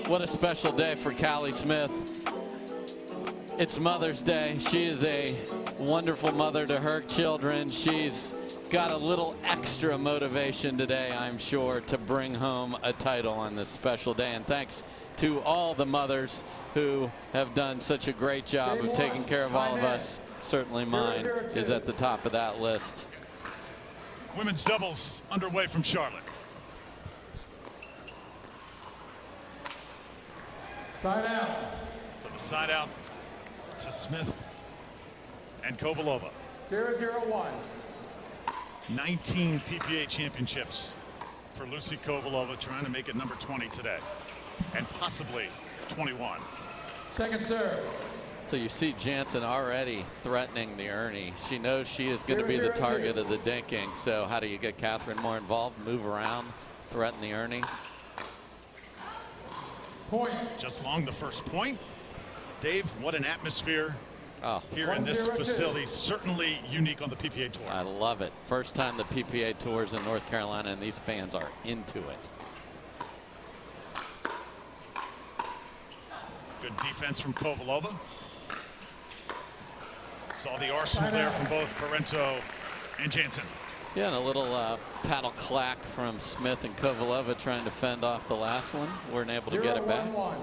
What a special day for Callie Smith. It's Mother's Day. She is a wonderful mother to her children. She's got a little extra motivation today, I'm sure, to bring home a title on this special day. And thanks to all the mothers who have done such a great job of taking care of all of us. Certainly mine is at the top of that list. Women's doubles underway from Charlotte. Side out. So the side out to Smith and Kovalova. 0-0-1. 19 PPA championships for Lucy Kovalova, trying to make it number 20 today, and possibly 21. Second serve. So you see Jansen already threatening the Ernie. She knows she is going to be the target of the dinking. So how do you get Catherine more involved, move around, threaten the Ernie? Point. Just long the first point. Dave, what an atmosphere here in this 1-0-2. facility. Certainly unique on the PPA Tour. I love it. First time the PPA Tour's in North Carolina, and these fans are into it. Good defense from Kovalova. Saw the arsenal there from both Parento and Jansen. Yeah, and a little paddle clack from Smith and Kovalova trying to fend off the last one. Weren't able to get it back. 0-1-1.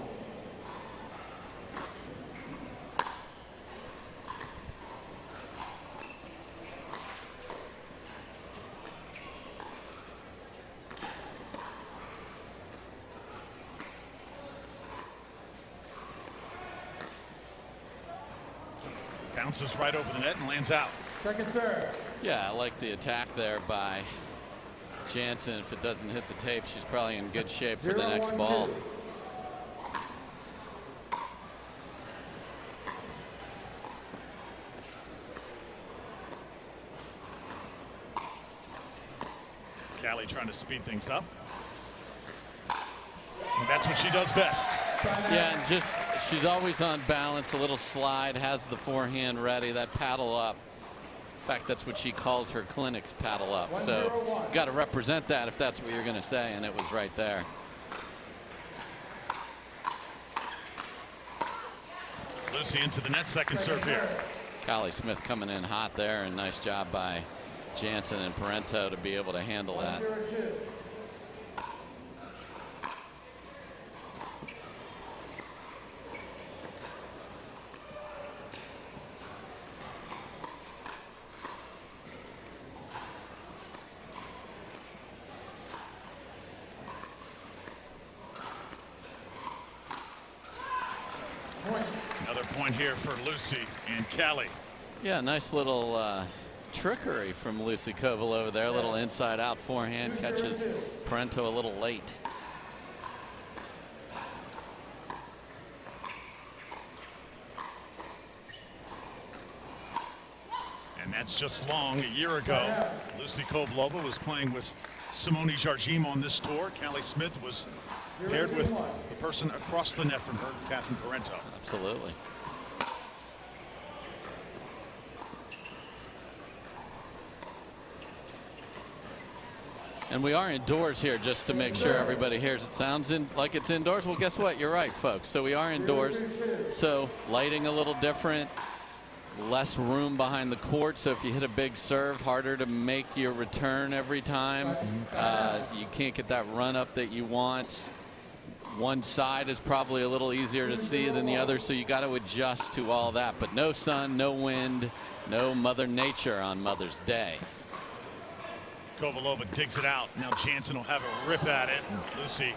Bounces right over the net and lands out. Second serve. Yeah, I like the attack there by Jansen. If it doesn't hit the tape, she's probably in good shape for the next 0-1-2. ball. Callie trying to speed things up. And that's what she does best. Yeah, and just she's always on balance, a little slide, has the forehand ready, that paddle up. In fact, that's what she calls her clinics, paddle up. So got to represent that if that's what you're going to say, and it was right there. Lucy into the net, second serve here. Callie Smith coming in hot there, and nice job by Jansen and Parento to be able to handle that. 1-0-2. Another point here for Lucy and Callie. Yeah, nice little trickery from Lucy Kovalova there. A little inside out forehand, catches Parento a little late. And that's just long. A year ago, Lucy Kovalova was playing with Simone Jardim on this tour. Callie Smith was paired with the person across the net from her, Catherine Parento. Absolutely. And we are indoors here, just to make sure everybody hears. It sounds like it's indoors. Well, guess what? You're right, folks. So we are indoors. So lighting a little different, less room behind the court. So if you hit a big serve, harder to make your return every time. You can't get that run up that you want. One side is probably a little easier to see than the other, so you got to adjust to all that. But no sun, no wind, no Mother Nature on Mother's Day. Kovalova digs it out. Now Jansen will have a rip at it. Lucy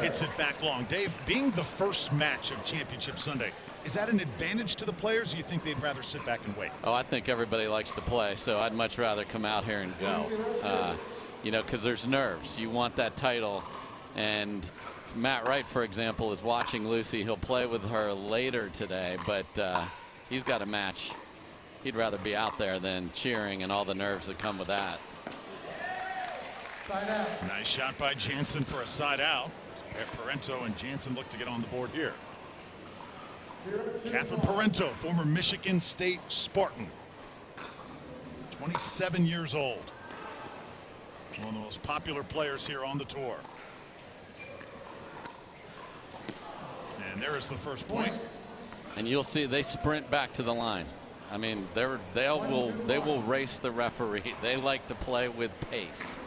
hits it back long. Dave, being the first match of Championship Sunday, is that an advantage to the players, or you think they'd rather sit back and wait? Oh, I think everybody likes to play, so I'd much rather come out here and go. You know, because there's nerves. You want that title. And Matt Wright, for example, is watching Lucy. He'll play with her later today, but he's got a match. He'd rather be out there than cheering and all the nerves that come with that. Side out. Nice shot by Jansen for a side out. Parento and Jansen look to get on the board here. Catherine Parento, former Michigan State Spartan. 27 years old. One of the most popular players here on the tour. there is the first point. And you'll see they sprint back to the line. I mean, they will race the referee. They like to play with pace.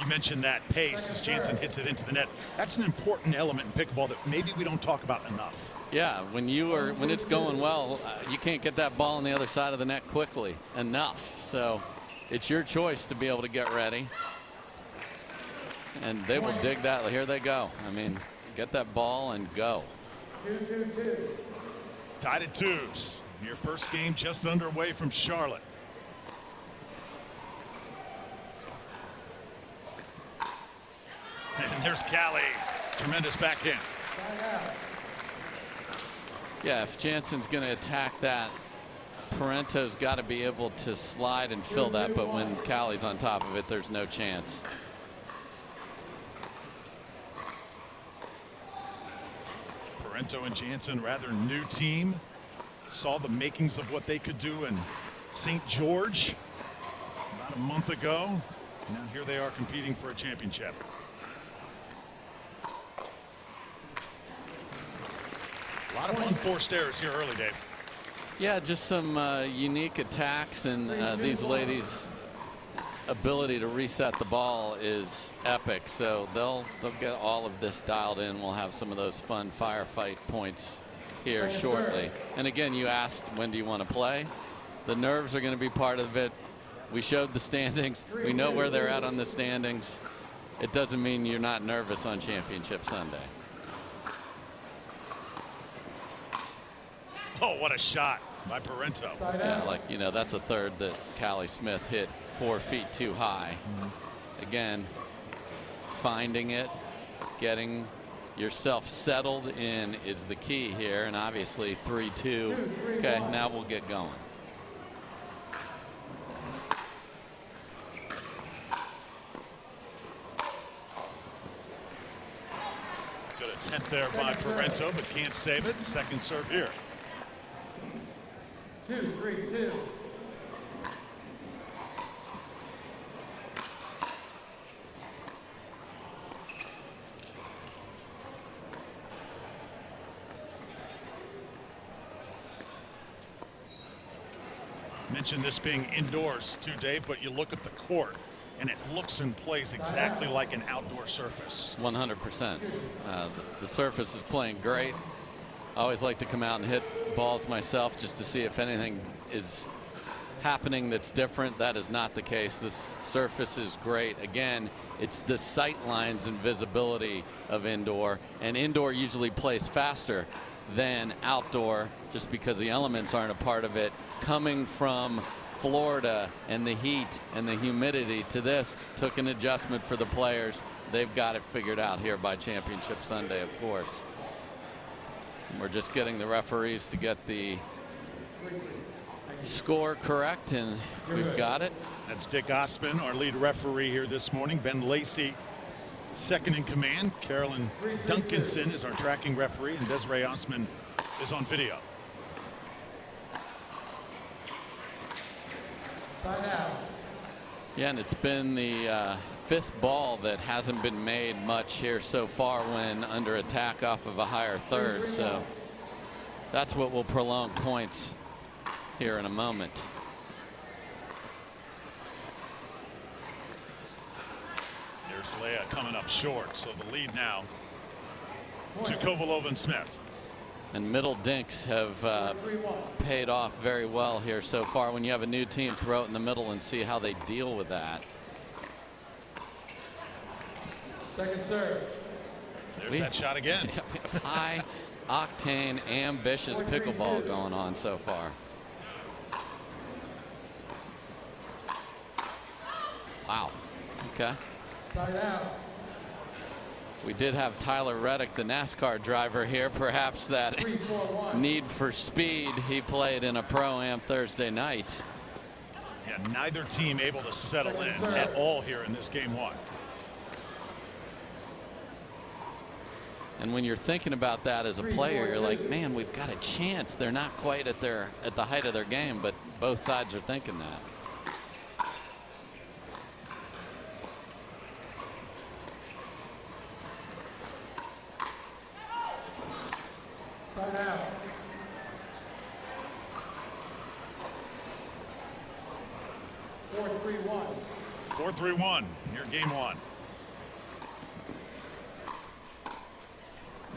You mentioned that pace as Jansen hits it into the net. That's an important element in pickleball that maybe we don't talk about enough. Yeah, when it's going well, you can't get that ball on the other side of the net quickly enough. So it's your choice to be able to get ready. And they will dig that. Here they go. I mean, get that ball and go. 2-2-2. Tied at 2s. Your first game just underway from Charlotte. And there's Callie. Tremendous backhand. Yeah, if Jansen's going to attack that, Parento's got to be able to slide and fill that. But when Callie's on top of it, there's no chance. Parento and Jansen, rather new team. Saw the makings of what they could do in St. George about a month ago. Now here they are competing for a championship. A lot of unforced errors here early, Dave. Yeah, just some unique attacks, and these ladies' ability to reset the ball is epic. So they'll get all of this dialed in. We'll have some of those fun firefight points here shortly. And again, you asked, when do you want to play? The nerves are going to be part of it. We showed the standings. We know where they're at on the standings. It doesn't mean you're not nervous on Championship Sunday. Oh, what a shot by Parento. Yeah, like, you know, that's a third that Callie Smith hit 4 feet too high. Again, finding it, getting yourself settled in is the key here. And obviously 3-2. Okay, now we'll get going. Good attempt there by Parento, but can't save it. Second serve here. 2-3-2. Mentioned this being indoors too, Dave, but you look at the court and it looks and plays exactly like an outdoor surface. 100%. The surface is playing great. I always like to come out and hit balls myself just to see if anything is happening that's different. That is not the case. This surface is great. Again, it's the sight lines and visibility of indoor, and indoor usually plays faster than outdoor just because the elements aren't a part of it. Coming from Florida and the heat and the humidity to this took an adjustment for the players. They've got it figured out here by Championship Sunday, of course. We're just getting the referees to get the score correct, and we've got it. That's Dick Osman, our lead referee here this morning. Ben Lacey, second in command. Carolyn Duncanson is our tracking referee, and Desiree Osman is on video. Side out. Yeah, and it's been the fifth ball that hasn't been made much here so far when under attack off of a higher third. So that's what will prolong points here in a moment. There's Leah coming up short, so the lead now to Kovalova and Smith. And middle dinks have paid off very well here so far. When you have a new team, throw it in the middle and see how they deal with that. Second serve. There's that shot again. High octane, ambitious pickleball going on so far. Wow. Okay. Side out. We did have Tyler Reddick, the NASCAR driver here. Perhaps that 3-4-1. need for speed he played in a Pro-Am Thursday night. Yeah, neither team able to settle in at all here in this game one. And when you're thinking about that as a player, you're like, man, we've got a chance. They're not quite at the height of their game, but both sides are thinking that. Side out. 4-3-1. 4-3-1, your game one.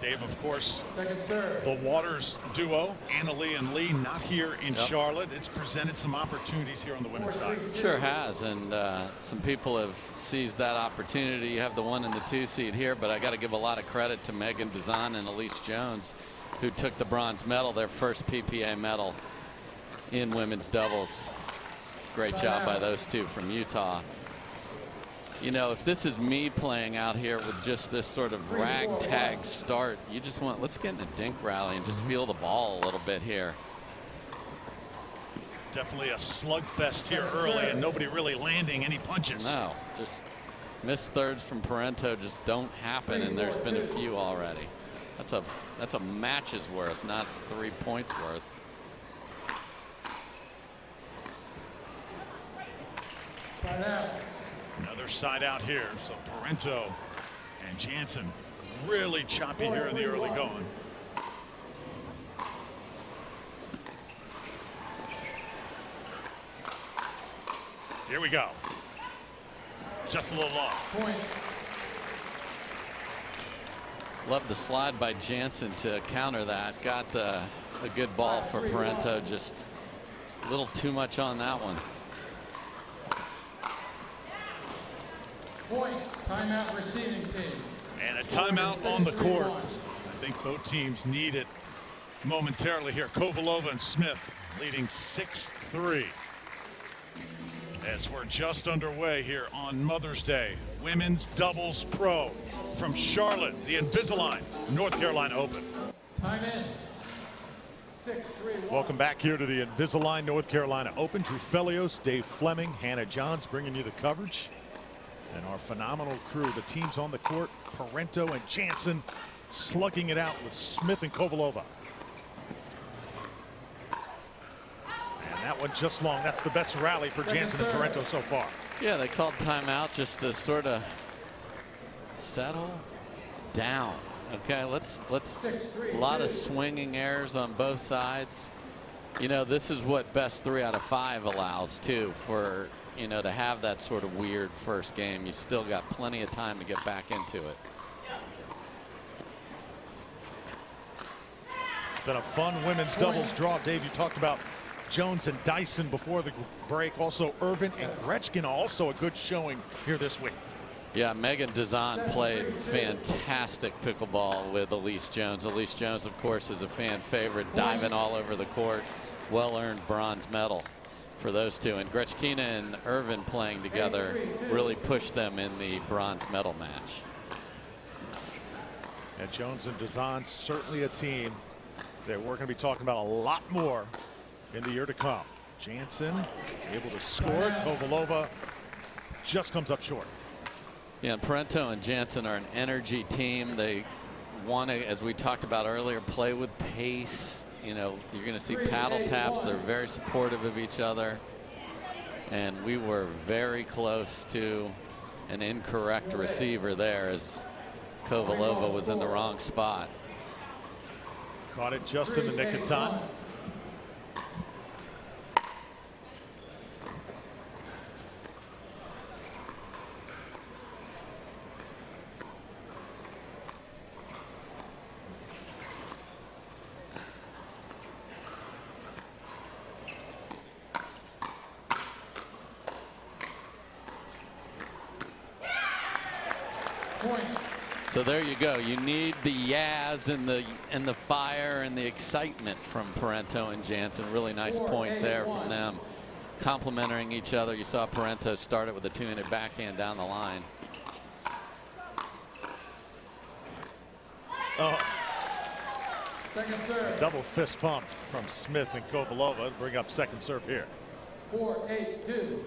Dave, of course, Second serve. the Waters duo, Annalee and Lee, not here in Charlotte. It's presented some opportunities here on the women's side. Sure has, and some people have seized that opportunity. You have the 1 and the 2 seed here, but I got to give a lot of credit to Megan Dazan and Elise Jones, who took the bronze medal, their first PPA medal in women's doubles. Great job by those two from Utah. You know, if this is me playing out here with just this sort of ragtag start, you just want, let's get in a dink rally and just feel the ball a little bit here. Definitely a slugfest here early, and nobody really landing any punches. No, just missed thirds from Parento just don't happen, and there's been a few already. That's a match's worth, not 3 points worth. Side out. Another side out here. So Parento and Jansen really choppy here in the early going. Here we go. Just a little off. Point. Love the slide by Jansen to counter that. Got a good ball for Parento, just a little too much on that one. Point. Timeout receiving team. And a timeout on the court. I think both teams need it momentarily here. Kovalova and Smith leading 6-3. As we're just underway here on Mother's Day, Women's Doubles Pro from Charlotte, the Invisalign North Carolina Open. Time in. 6-3-1. Welcome back here to the Invisalign North Carolina Open. Drew Felios, Dave Fleming, Hannah Johns bringing you the coverage. And our phenomenal crew, the teams on the court, Parento and Jansen slugging it out with Smith and Kovalova. And that one just long. That's the best rally for Jansen and Parento so far. Yeah, they called timeout just to sort of settle down. Okay, let's a lot of swinging errors on both sides. You know, this is what best 3 out of 5 allows too, for, you know, to have that sort of weird first game. You still got plenty of time to get back into it. It's been a fun women's doubles draw. Dave, you talked about Jones and Dyson before the break. Also Irvin and Gretchkin, also a good showing here this week. Yeah, Megan Dazan played fantastic pickleball with Elise Jones. Elise Jones, of course, is a fan favorite, diving all over the court. Well-earned bronze medal for those two. And Gretchkina and Irvin playing together really pushed them in the bronze medal match. And Jones and Dazan, certainly a team that we're going to be talking about a lot more in the year to come. Jansen able to score it. Kovalova just comes up short. Yeah, and Parento and Jansen are an energy team. They want to, as we talked about earlier, play with pace. You know, you're going to see paddle taps. They're very supportive of each other. And we were very close to an incorrect receiver there as Kovalova was in the wrong spot. Caught it just in the nick of time. So there you go. You need the yaz and the fire and the excitement from Parento and Jansen. Really nice point there from them, complimenting each other. You saw Parento start it with a 2-handed backhand down the line. Oh, Second serve. double fist pump from Smith and Kovalova. Bring up second serve here. 4-8-2.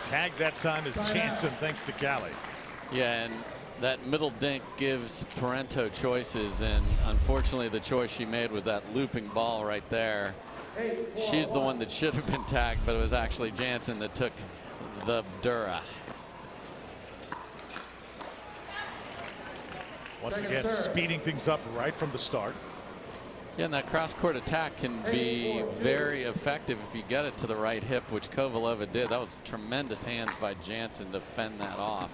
Tag that time is Jansen, thanks to Callie. Yeah, and that middle dink gives Parento choices, and unfortunately the choice she made was that looping ball right there. She's the one that should have been tagged, but it was actually Jansen that took the Dura. Once again, speeding things up right from the start. Yeah, and that cross-court attack can be very effective if you get it to the right hip, which Kovalova did. That was tremendous hands by Jansen to fend that off.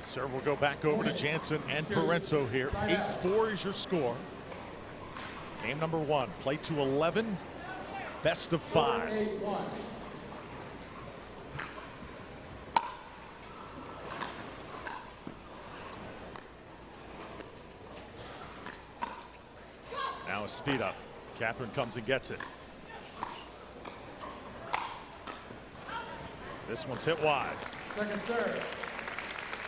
Serve will go back over to Jansen and Parento here. 8-4 is your score. Game number 1, play to 11, best of 5. Now a speed up. Catherine comes and gets it. This one's hit wide. Second serve.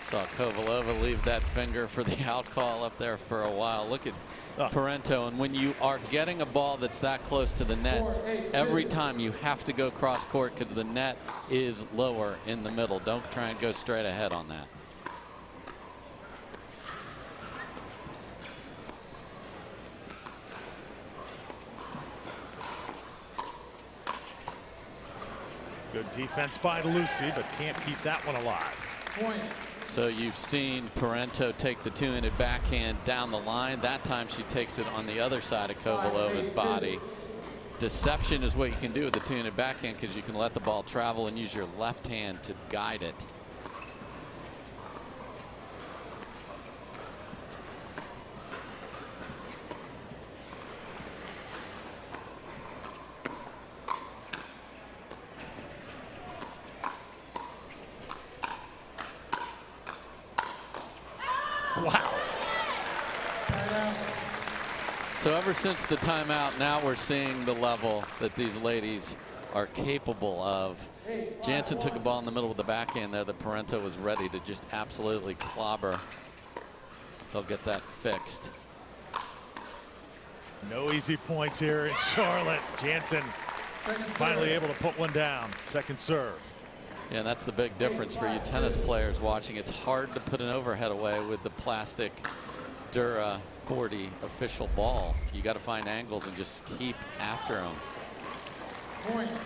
Saw Kovalova leave that finger for the out call up there for a while. Look at Parento, and when you are getting a ball that's that close to the net, every time you have to go cross court because the net is lower in the middle. Don't try and go straight ahead on that. Good defense by Lucy, but can't keep that one alive. Point. So you've seen Parento take the two-handed backhand down the line. That time she takes it on the other side of Kovalova's body. Deception is what you can do with the two-handed backhand because you can let the ball travel and use your left hand to guide it. Wow. So ever since the timeout, now we're seeing the level that these ladies are capable of. Jansen took a ball in the middle with the backhand there that Parento was ready to just absolutely clobber. They'll get that fixed. No easy points here in Charlotte. Jansen finally able to put one down. Second serve. Yeah, and that's the big difference for you tennis players watching. It's hard to put an overhead away with the plastic Dura 40 official ball. You got to find angles and just keep after them.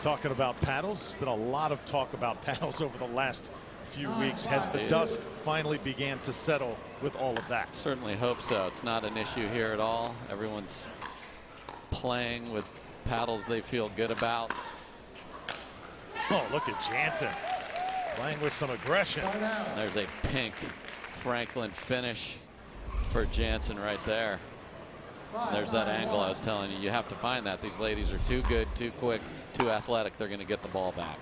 Talking about paddles, been a lot of talk about paddles over the last few weeks. Has the dust finally began to settle with all of that? Certainly hope so. It's not an issue here at all. Everyone's playing with paddles they feel good about. Oh, look at Jansen playing with some aggression. There's a pink Franklin finish for Jansen right there. And there's that angle I was telling you. You have to find that. These ladies are too good, too quick, too athletic. They're going to get the ball back.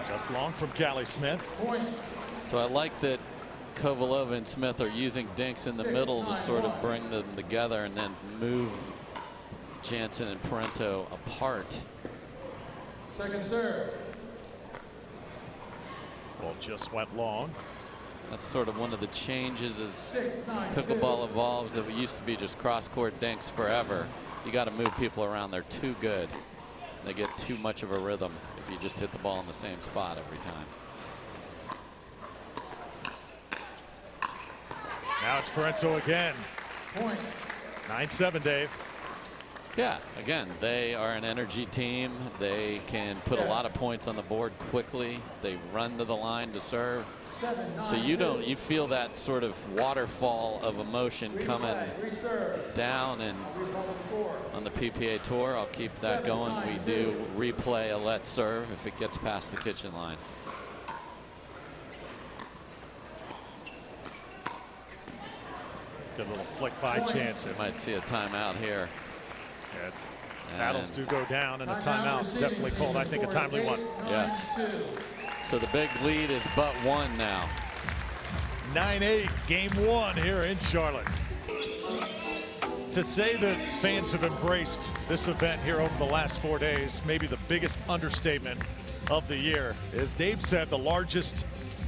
Just long from Callie Smith. So I like that Kovalova and Smith are using dinks in the middle to sort of bring them together and then move Jansen and Parento apart. Second serve. Ball just went long. That's sort of one of the changes as pickleball evolves. It used to be just cross-court dinks forever. You got to move people around. They're too good. They get too much of a rhythm if you just hit the ball in the same spot every time. Now it's Parento again. 9-7, Dave. Yeah, again, they are an energy team. They can put a lot of points on the board quickly. They run to the line to serve. So you feel that sort of waterfall of emotion coming down, and on the PPA tour, I'll keep that going. We do replay a let serve if it gets past the kitchen line. Good little flick by Jansen. Might see a timeout here. Yeah, paddles do go down, and a timeout definitely called, I think, a timely one. Yes. So the big lead is but one now. 9-8, game 1 here in Charlotte. To say that fans have embraced this event here over the last 4 days, maybe the biggest understatement of the year. As Dave said, the largest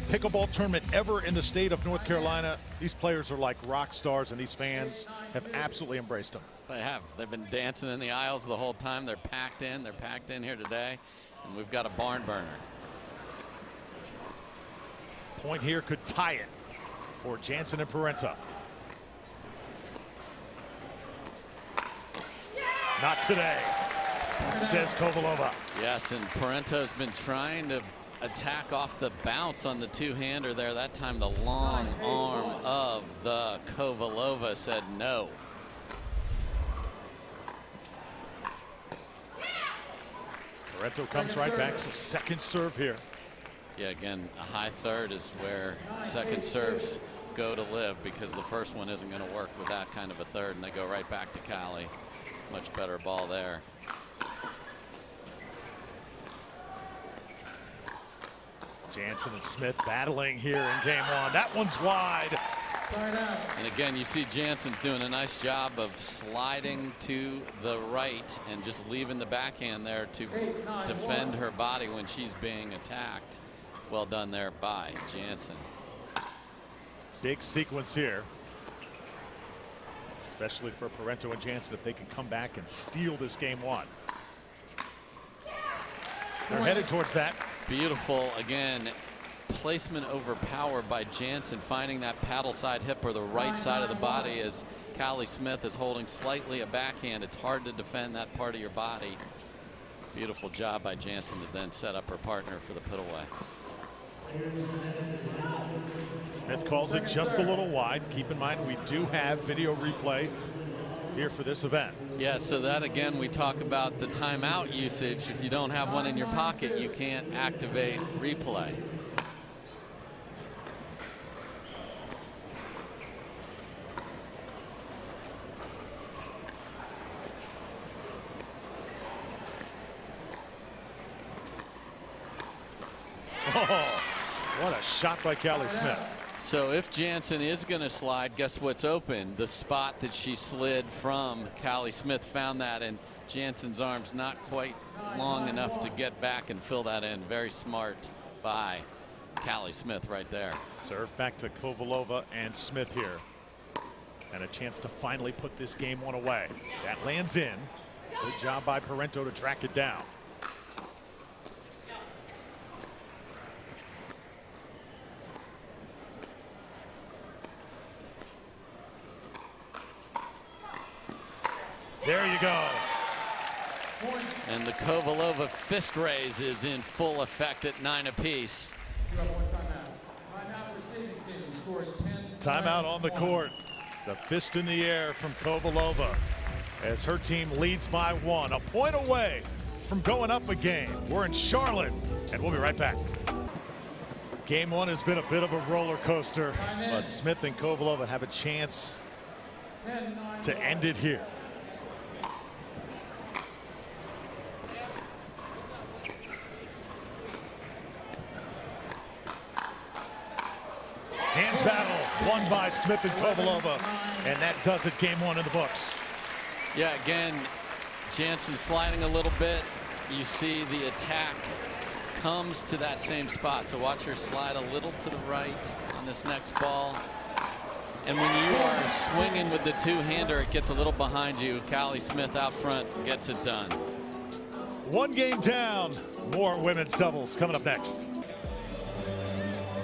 pickleball tournament ever in the state of North Carolina. These players are like rock stars, and these fans have absolutely embraced them. They have. They've been dancing in the aisles the whole time. They're packed in. They're packed in here today, and we've got a barn burner. Point here could tie it for Jansen and Parento. Not today, says Kovalova. Yes, and Parento's been trying to attack off the bounce on the two-hander there. That time the long arm of the Kovalova said no. Parento comes right back, so second serve here. Yeah, again, a high third is where second serves go to live, because the first one isn't going to work with that kind of a third, and they go right back to Callie. Much better ball there. Jansen and Smith battling here in game one. That one's wide. And again, you see Jansen's doing a nice job of sliding to the right and just leaving the backhand there to defend her body when she's being attacked. Well done there by Jansen. Big sequence here, especially for Parento and Jansen, if they can come back and steal this game one. They're headed towards that. Beautiful, again, placement over power by Jansen, finding that paddle side hip or the right side of the body as Callie Smith is holding slightly a backhand. It's hard to defend that part of your body. Beautiful job by Jansen to then set up her partner for the put away. Smith calls it just a little wide. Keep in mind, we do have video replay here for this event. Yeah, so that again, we talk about the timeout usage. If you don't have one in your pocket, you can't activate replay. Oh, what a shot by Callie Smith. So if Jansen is going to slide, guess what's open? The spot that she slid from. Callie Smith found that, and Jansen's arm's not quite long enough to get back and fill that in. Very smart by Callie Smith right there. Serve back to Kovalova and Smith here. And a chance to finally put this game one away. That lands in. Good job by Parento to track it down. There you go. And the Kovalova fist raise is in full effect at 9 apiece. You have one timeout. Timeout receiving team scores 10. Timeout on the court. The fist in the air from Kovalova as her team leads by one. A point away from going up a game. We're in Charlotte, and we'll be right back. Game one has been a bit of a roller coaster, but Smith and Kovalova have a chance to end it here. Hands battle won by Smith and Kovalova, and that does it. Game one in the books. Yeah, again, Jansen sliding a little bit. You see the attack comes to that same spot. So watch her slide a little to the right on this next ball. And when you are swinging with the two-hander, it gets a little behind you. Callie Smith out front gets it done. One game down. More women's doubles coming up next.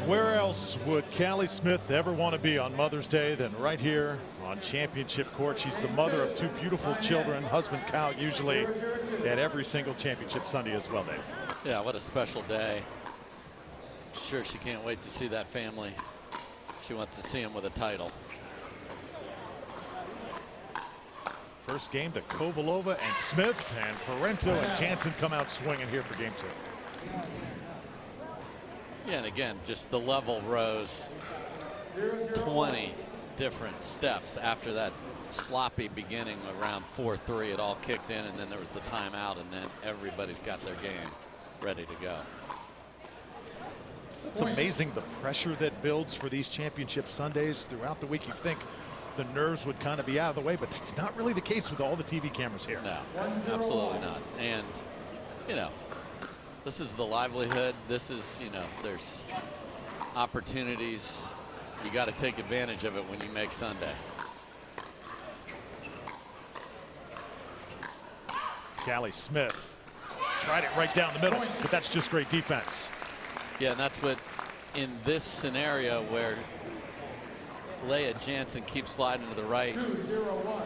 Where else would Callie Smith ever want to be on Mother's Day than right here on championship court? She's the mother of two beautiful children, husband Cal usually at every single championship Sunday as well, Dave. Yeah, what a special day. Sure, she can't wait to see that family. She wants to see him with a title. First game to Kovalova and Smith, and Parento and Jansen come out swinging here for game two. Yeah, and again, just the level rose 20 different steps after that sloppy beginning around 4-3. It all kicked in, and then there was the timeout, and then everybody's got their game ready to go. It's amazing the pressure that builds for these championship Sundays throughout the week. You think the nerves would kind of be out of the way, but that's not really the case with all the TV cameras here. No, absolutely not. And, you know, this is the livelihood. This is, you know, there's opportunities. You got to take advantage of it when you make Sunday. Callie Smith tried it right down the middle, but that's just great defense. Yeah, and that's what, in this scenario where Leah Jansen keeps sliding to the right,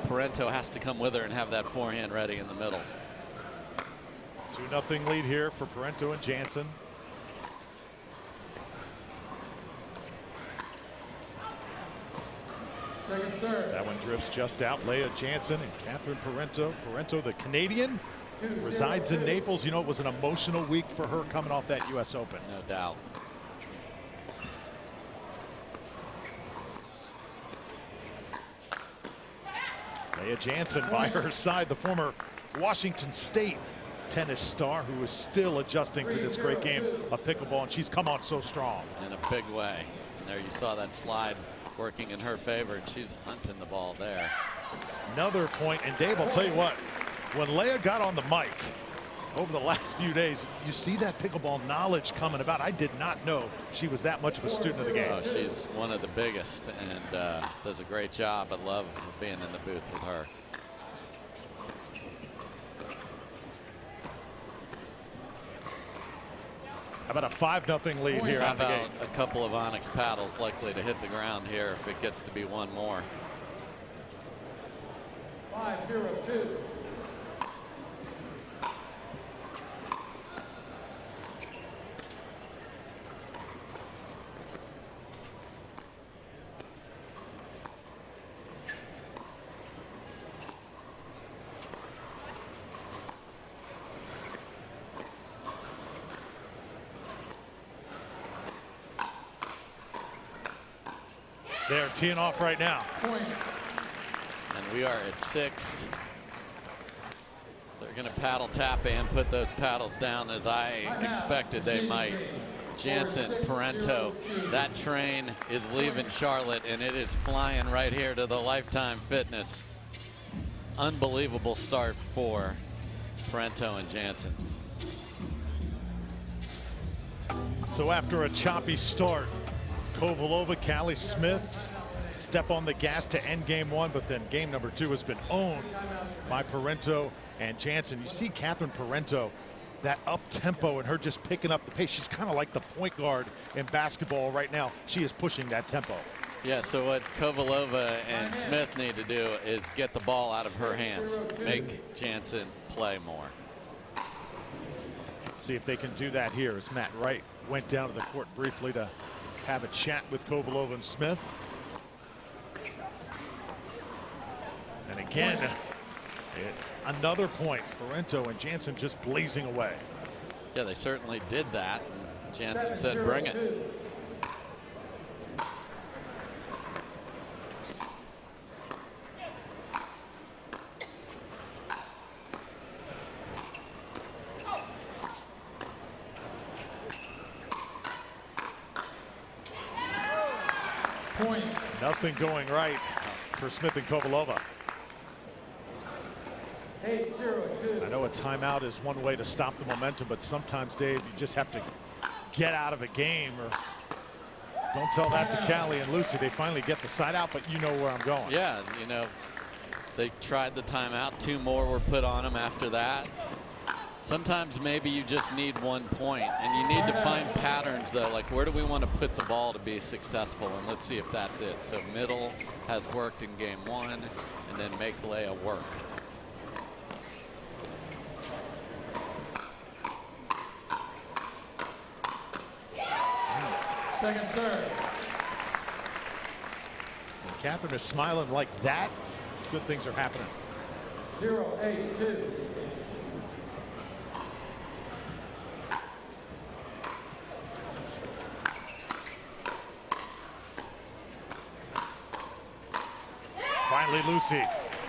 Parento has to come with her and have that forehand ready in the middle. 2-0 lead here for Parento and Jansen. Second serve. That one drifts just out. Leah Jansen and Catherine Parento. Parento, the Canadian, resides in Naples. You know, it was an emotional week for her coming off that U.S. Open. No doubt. Leah Jansen by her side, the former Washington State tennis star who is still adjusting to this great game of pickleball, and she's come on so strong. In a big way. And there you saw that slide working in her favor, and she's hunting the ball there. Another point, and Dave, I'll tell you what, when Leah got on the mic over the last few days, you see that pickleball knowledge coming about. I did not know she was that much of a student of the game. Oh, she's one of the biggest and does a great job. I love being in the booth with her. How about a 5-0 lead here How out of the about gate? a couple of Onyx paddles likely to hit the ground here if it gets to be one more. 5-0-2. They're teeing off right now. Point. And we are at 6. They're going to paddle tap and put those paddles down as I expected they might. Jansen, Parento, that train is leaving Charlotte and it is flying right here to the Lifetime Fitness. Unbelievable start for Parento and Jansen. So after a choppy start, Kovalova, Callie Smith step on the gas to end game one, but then game number 2 has been owned by Parento and Jansen. You see Catherine Parento, that up tempo and her just picking up the pace. She's kind of like the point guard in basketball right now. She is pushing that tempo. Yeah, so what Kovalova and Smith need to do is get the ball out of her hands, make Jansen play more. See if they can do that here as Matt Wright went down to the court briefly to have a chat with Kovalova and Smith. And again, it's another point. Parento and Jansen just blazing away. Yeah, they certainly did that. And Jansen said, bring it. Point. Nothing going right for Smith and Kovalova. 8-0-2. I know a timeout is one way to stop the momentum, but sometimes, Dave, you just have to get out of a game. Or don't tell that to Callie and Lucy. They finally get the side out, but you know where I'm going. Yeah, you know, they tried the timeout. 2 more were put on them after that. Sometimes maybe you just need 1 point, and you need to find patterns, though, like where do we want to put the ball to be successful, and let's see if that's it. So middle has worked in game 1, and then make Leah work. Second serve. When Catherine is smiling like that, good things are happening. 0-8-2. Finally, Lucy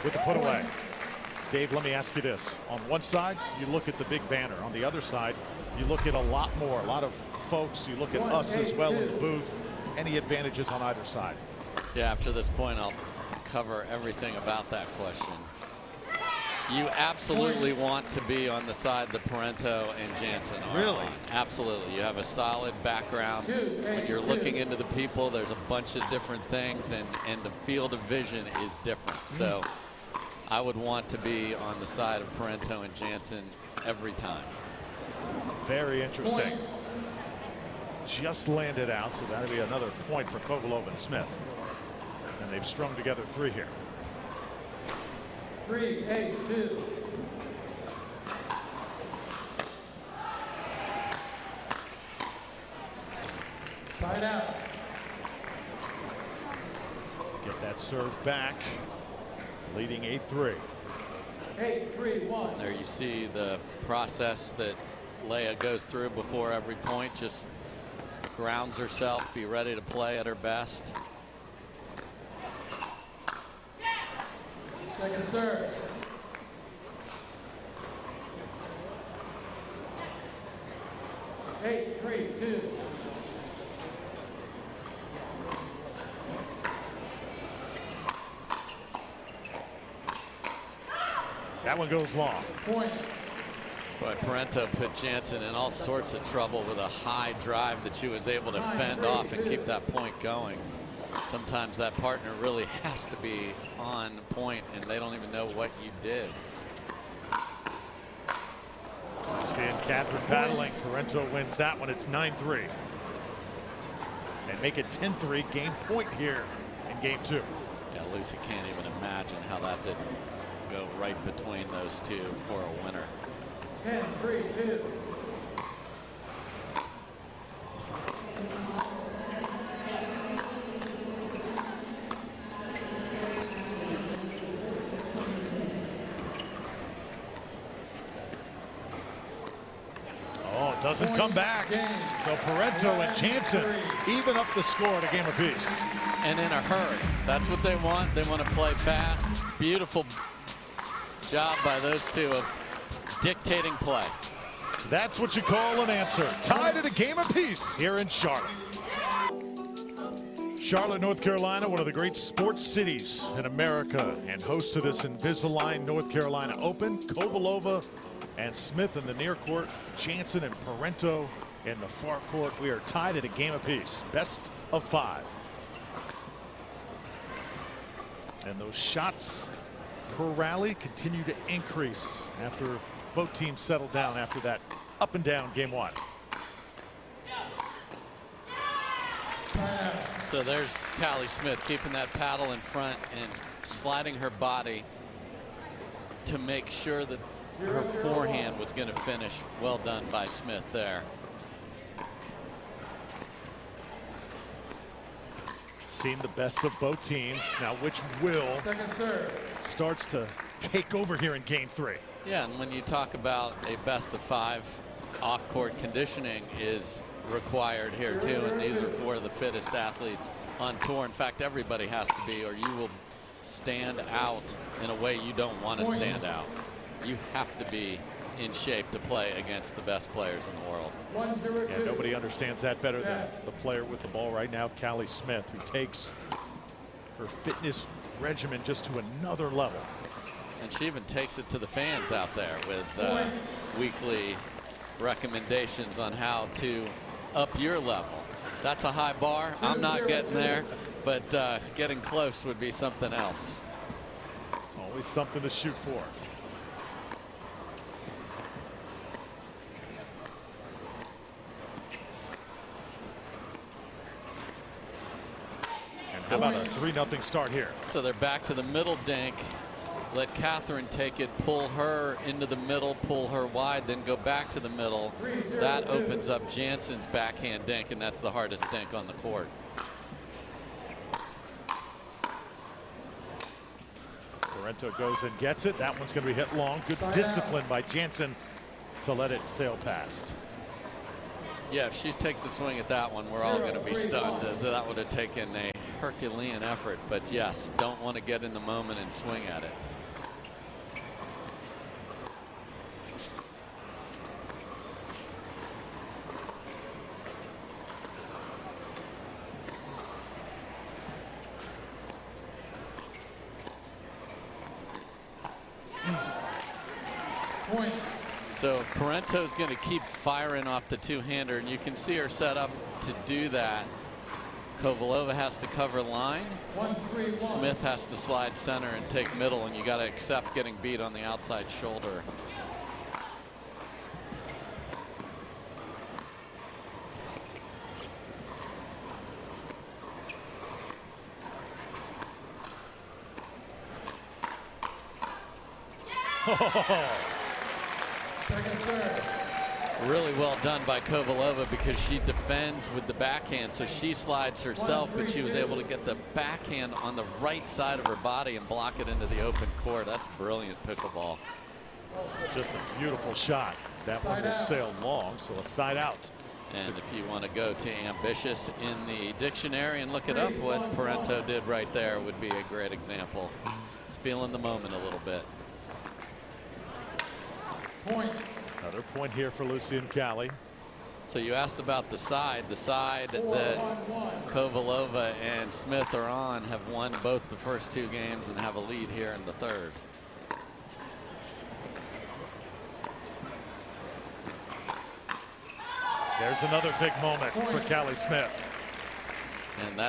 with the put away. Dave, let me ask you this. On one side, you look at the big banner. On the other side, you look at a lot more, a lot of folks. You look at us as well in the booth. Any advantages on either side? Yeah, after this point, I'll cover everything about that question. You absolutely want to be on the side that Parento and Jansen are Really? on. Absolutely. You have a solid background. When you're looking into the people, there's a bunch of different things, and the field of vision is different. So I would want to be on the side of Parento and Jansen every time. Very interesting. Just landed out, so that'll be another point for Kovalova and Smith. And they've strung together 3 here. 3-8-2. Side out. Get that serve back, leading 8-3. 8-3-1. There you see the process that Leah goes through before every point. Just grounds herself, be ready to play at her best. Second serve. Eight, 3-2. That one goes long. Point. Boy, Parento put Jansen in all sorts of trouble with a high drive that she was able to fend off and keep that point going. Sometimes that partner really has to be on point, and they don't even know what you did. Seeing Catherine paddling. Parento wins that one. It's 9-3. And make it 10-3. Game point here in game 2. Yeah, Lucy can't even imagine how that didn't go right between those two for a winner. 10-3-2. Doesn't come back. So Parento and Jansen even up the score at a game apiece. And in a hurry. That's what they want. They want to play fast. Beautiful job by those two of dictating play. That's what you call an answer. Tied at a game apiece here in Charlotte. Charlotte, North Carolina, one of the great sports cities in America, and host to this Invisalign North Carolina Open. Kovalova and Smith in the near court, Jansen and Parento in the far court. We are tied at a game apiece. Best of 5. And those shots per rally continue to increase after both teams settle down after that up and down game 1. So there's Callie Smith keeping that paddle in front and sliding her body to make sure that her forehand was going to finish. Well done by Smith there. Seen the best of both teams. Now which will starts to take over here in game 3. Yeah, and when you talk about a best of 5, off-court conditioning is required here too, and these are for the fittest athletes on tour. In fact, everybody has to be, or you will stand out in a way you don't want to stand out. You have to be in shape to play against the best players in the world. Yeah, nobody understands that better than the player with the ball right now, Callie Smith, who takes her fitness regimen just to another level. And she even takes it to the fans out there with weekly recommendations on how to up your level. That's a high bar. I'm not getting there, but getting close would be something else. Always something to shoot for. And how about a 3-0 start here? So they're back to the middle dink. Let Catherine take it, pull her into the middle, pull her wide, then go back to the middle. That opens up Jansen's backhand dink, and that's the hardest dink on the court. Parento goes and gets it. That one's going to be hit long. Good discipline by Jansen to let it sail past. Yeah, if she takes a swing at that one, we're all going to be stunned, as that would have taken a Herculean effort. But yes, don't want to get in the moment and swing at it. Point. So Parento's going to keep firing off the two-hander, and you can see her set up to do that. Kovalova has to cover line. 1-3-1. Smith has to slide center and take middle, and you got to accept getting beat on the outside shoulder. Second serve. Really well done by Kovalova because she defends with the backhand, so she slides herself, but she was able to get the backhand on the right side of her body and block it into the open court. That's brilliant pickleball. Just a beautiful shot. That one will sail long, so a side out. And if you want to go to ambitious in the dictionary and look it up, what Parento did right there would be a great example. Just feeling the moment a little bit. Point. Another point here for Lucy and Callie. So you asked about the side. The side that Kovalova and Smith are on have won both the first two games and have a lead here in the third. There's another big moment for Callie Smith. And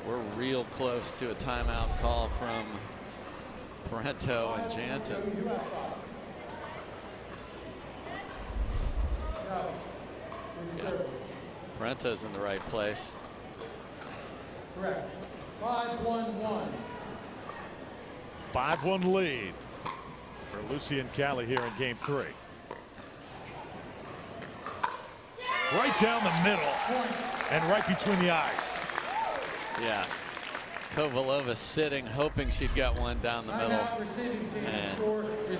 we're real close to a timeout call from Parento and Jansen. Yeah. Parento's in the right place. Correct. 5-1-1. 5-1 lead for Lucy and Callie here in game 3. Right down the middle and right between the eyes. Yeah. Kovalova sitting, hoping she'd get one down the middle. And score is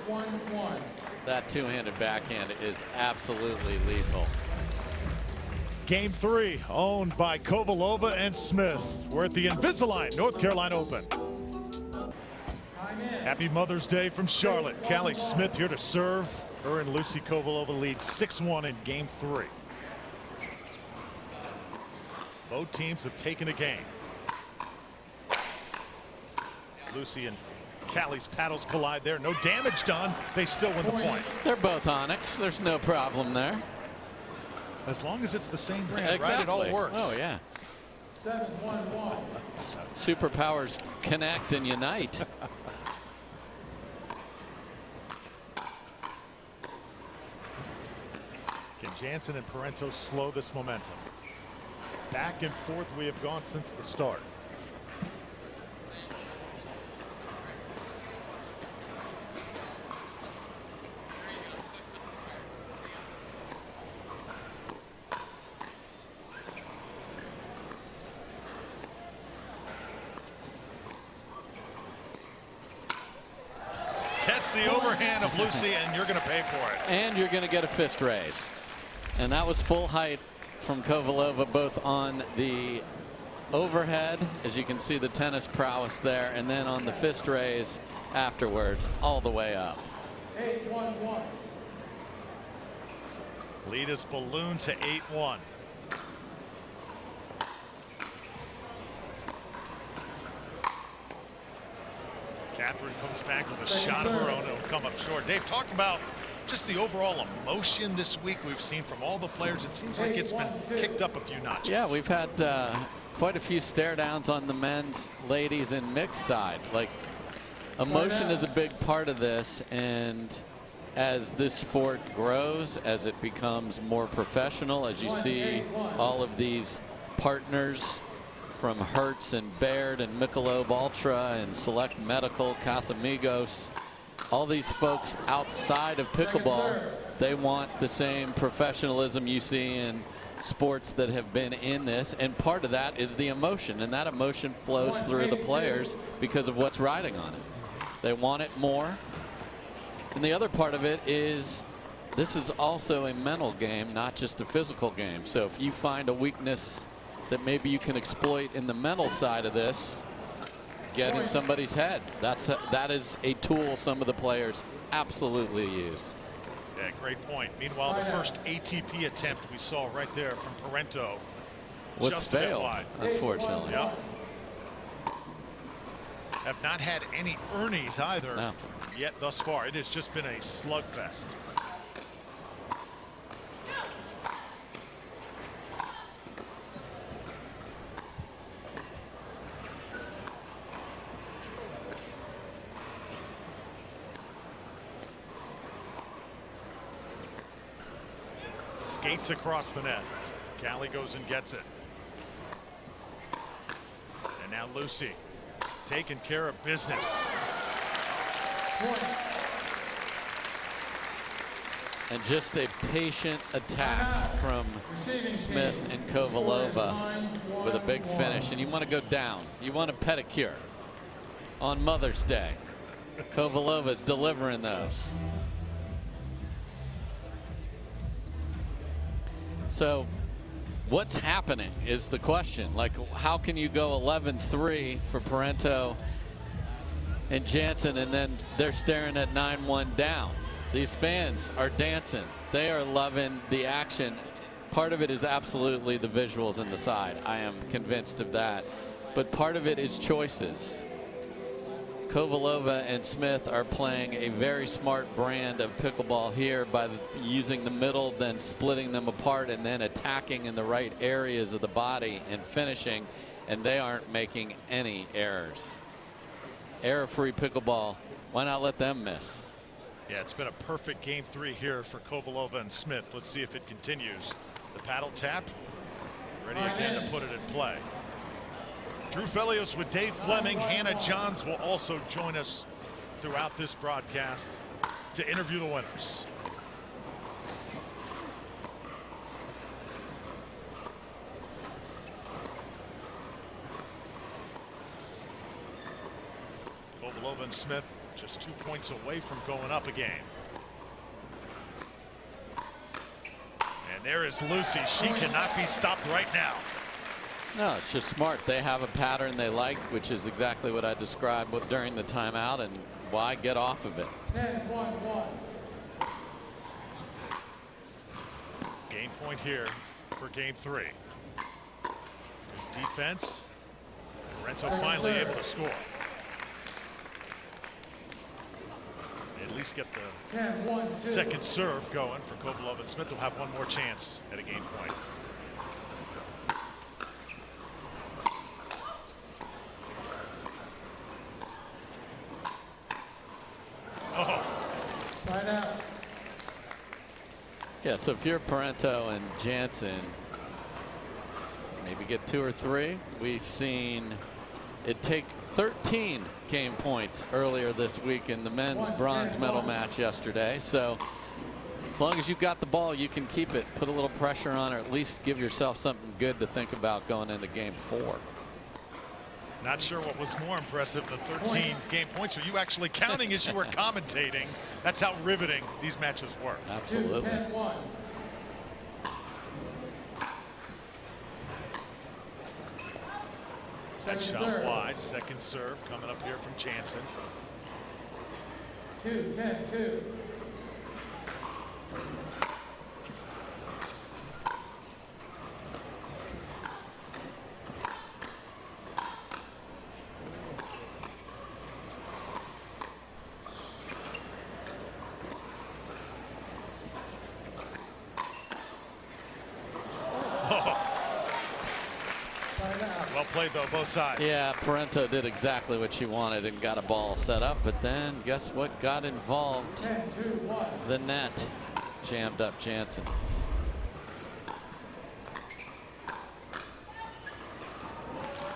6-1-1. that two-handed backhand is absolutely lethal. Game 3 owned by Kovalova and Smith. We're at the Invisalign North Carolina Open. Happy Mother's Day from Charlotte. Callie Smith here to serve. Her and Lucy Kovalova lead 6-1 in game 3. Both teams have taken a game. Lucy and Callie's paddles collide there. No damage done. They still win the point. They're both Onyx. There's no problem there. As long as it's the same brand, Exactly. right? It all works. Oh, yeah. 7-1-1. Superpowers connect and unite. Can Jansen and Parento slow this momentum? Back and forth we have gone since the start. Test the overhand of Lucy and you're going to pay for it. And you're going to get a fist raise. And that was full height from Kovalova, both on the overhead, as you can see the tennis prowess there, and then on the fist raise afterwards, all the way up. 8-1-1. Lead is ballooned to 8-1. Catherine comes back with a shot of her own. It'll come up short. Dave, talk about just the overall emotion this week we've seen from all the players. It seems like it's been kicked up a few notches. Yeah, we've had quite a few stare downs on the men's, ladies, and mixed side. Like, emotion is a big part of this, and as this sport grows, as it becomes more professional, as you see all of these partners from Hertz and Baird and Michelob Ultra and Select Medical, Casamigos, all these folks outside of pickleball, they want the same professionalism you see in sports that have been in this, and part of that is the emotion, and that emotion flows through the players because of what's riding on it. They want it more, and the other part of it is this is also a mental game, not just a physical game. So if you find a weakness that maybe you can exploit in the mental side of this, get in somebody's head. That is a tool some of the players absolutely use. Yeah, great point. Meanwhile, the first ATP attempt we saw right there from Parento was just failed, wide. unfortunately. Yep. have not had any Ernies either No. yet thus far. It has just been a slugfest. Skates across the net. Callie goes and gets it. And now Lucy taking care of business. And just a patient attack from Smith and Kovalova with a big finish. And you want to go down. You want a pedicure on Mother's Day. Kovalova's delivering those. So what's happening is the question. Like, how can you go 11-3 for Parento and Jansen, and then they're staring at 9-1 down? These fans are dancing. They are loving the action. Part of it is absolutely the visuals in the side. I am convinced of that. But part of it is choices. Kovalova and Smith are playing a very smart brand of pickleball here by using the middle, then splitting them apart, and then attacking in the right areas of the body and finishing, and they aren't making any errors. Error-free pickleball. Why not let them miss? Yeah, it's been a perfect game 3 here for Kovalova and Smith. Let's see if it continues. The paddle tap, ready again to put it in play. Drew Felios with Dave Fleming. Hannah Johns will also join us throughout this broadcast to interview the winners. Kovalova and Smith just 2 points away from going up a game. And there is Lucy. She cannot be stopped right now. No, it's just smart. They have a pattern they like, which is exactly what I described during the timeout, and why get off of it? 10-1-1. Game point here for game 3. Good defense. Parento finally able to score. At least get the 10-1-2. second serve going for Kovalova and Smith. They'll have one more chance at a game point. Side out. Yeah, so if you're Parento and Jansen, maybe get 2 or 3. We've seen it take 13 game points earlier this week in the men's bronze medal match yesterday. So as long as you've got the ball, you can keep it, put a little pressure on, or at least give yourself something good to think about going into game 4. Not sure what was more impressive, the 13 game points. Are you actually counting as you were commentating? That's how riveting these matches were. Absolutely. 10-1. That shot wide. Second serve coming up here from Jansen. 2-10-2. Well played though, both sides. Yeah, Parento did exactly what she wanted and got a ball set up, but then guess what got involved? 10-2-1. The net jammed up Jansen.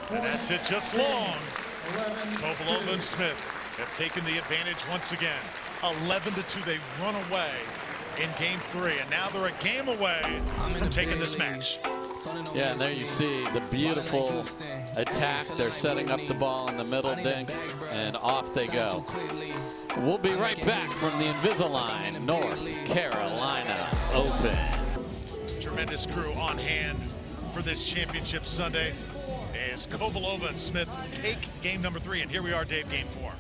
And that's it, just long. Kovalova and Smith have taken the advantage once again. 11-2, they run away in game 3, and now they're a game away from taking this match. Yeah, and there you see the beautiful attack. They're setting up the ball in the middle dink, and off they go. We'll be right back from the Invisalign North Carolina Open. Tremendous crew on hand for this championship Sunday as Kovalova and Smith take game number 3, and here we are, Dave, game 4.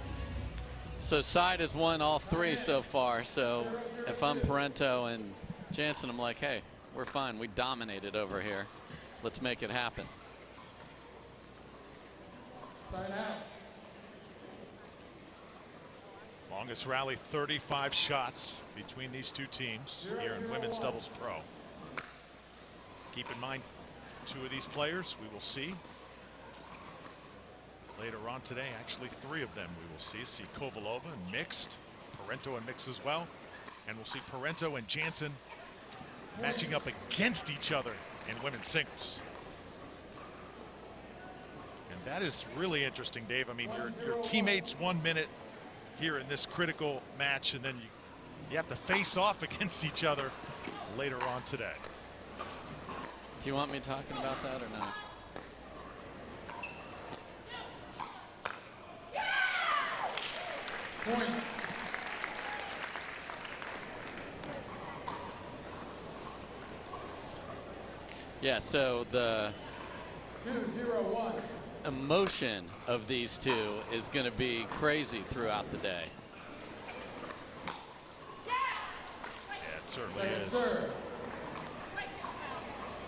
So side has won all 3 so far, so if I'm Parento and Jansen, I'm like, hey, we're fine. We dominated over here. Let's make it happen. Side out. Longest rally, 35 shots between these two teams here in women's doubles pro. Keep in mind, two of these players we will see later on today. Actually, three of them we will see Kovalova in mixed, Parento in mixed as well, and we'll see Parento and Jansen matching up against each other in women's singles. And that is really interesting, Dave. I mean, your teammates 1 minute here in this critical match, and then you have to face off against each other later on today. Do you want me talking about that or not? Point. Yeah, so the 2-0-1. emotion of these two is going to be crazy throughout the day. Yeah, it certainly is. Serve.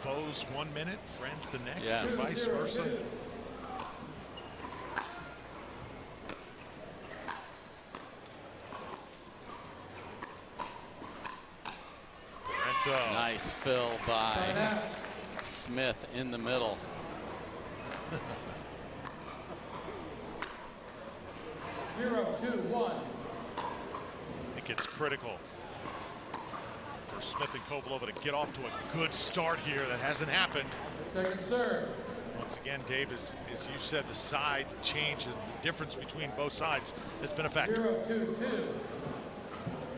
Foes 1 minute, friends the next, Yes. or vice versa. Parento. Nice fill by Smith in the middle. 0-2-1. I think it's critical for Smith and Kovalova to get off to a good start here. That hasn't happened. Second serve. Once again, Dave, as you said, the side change and the difference between both sides has been a factor. 0-2-2.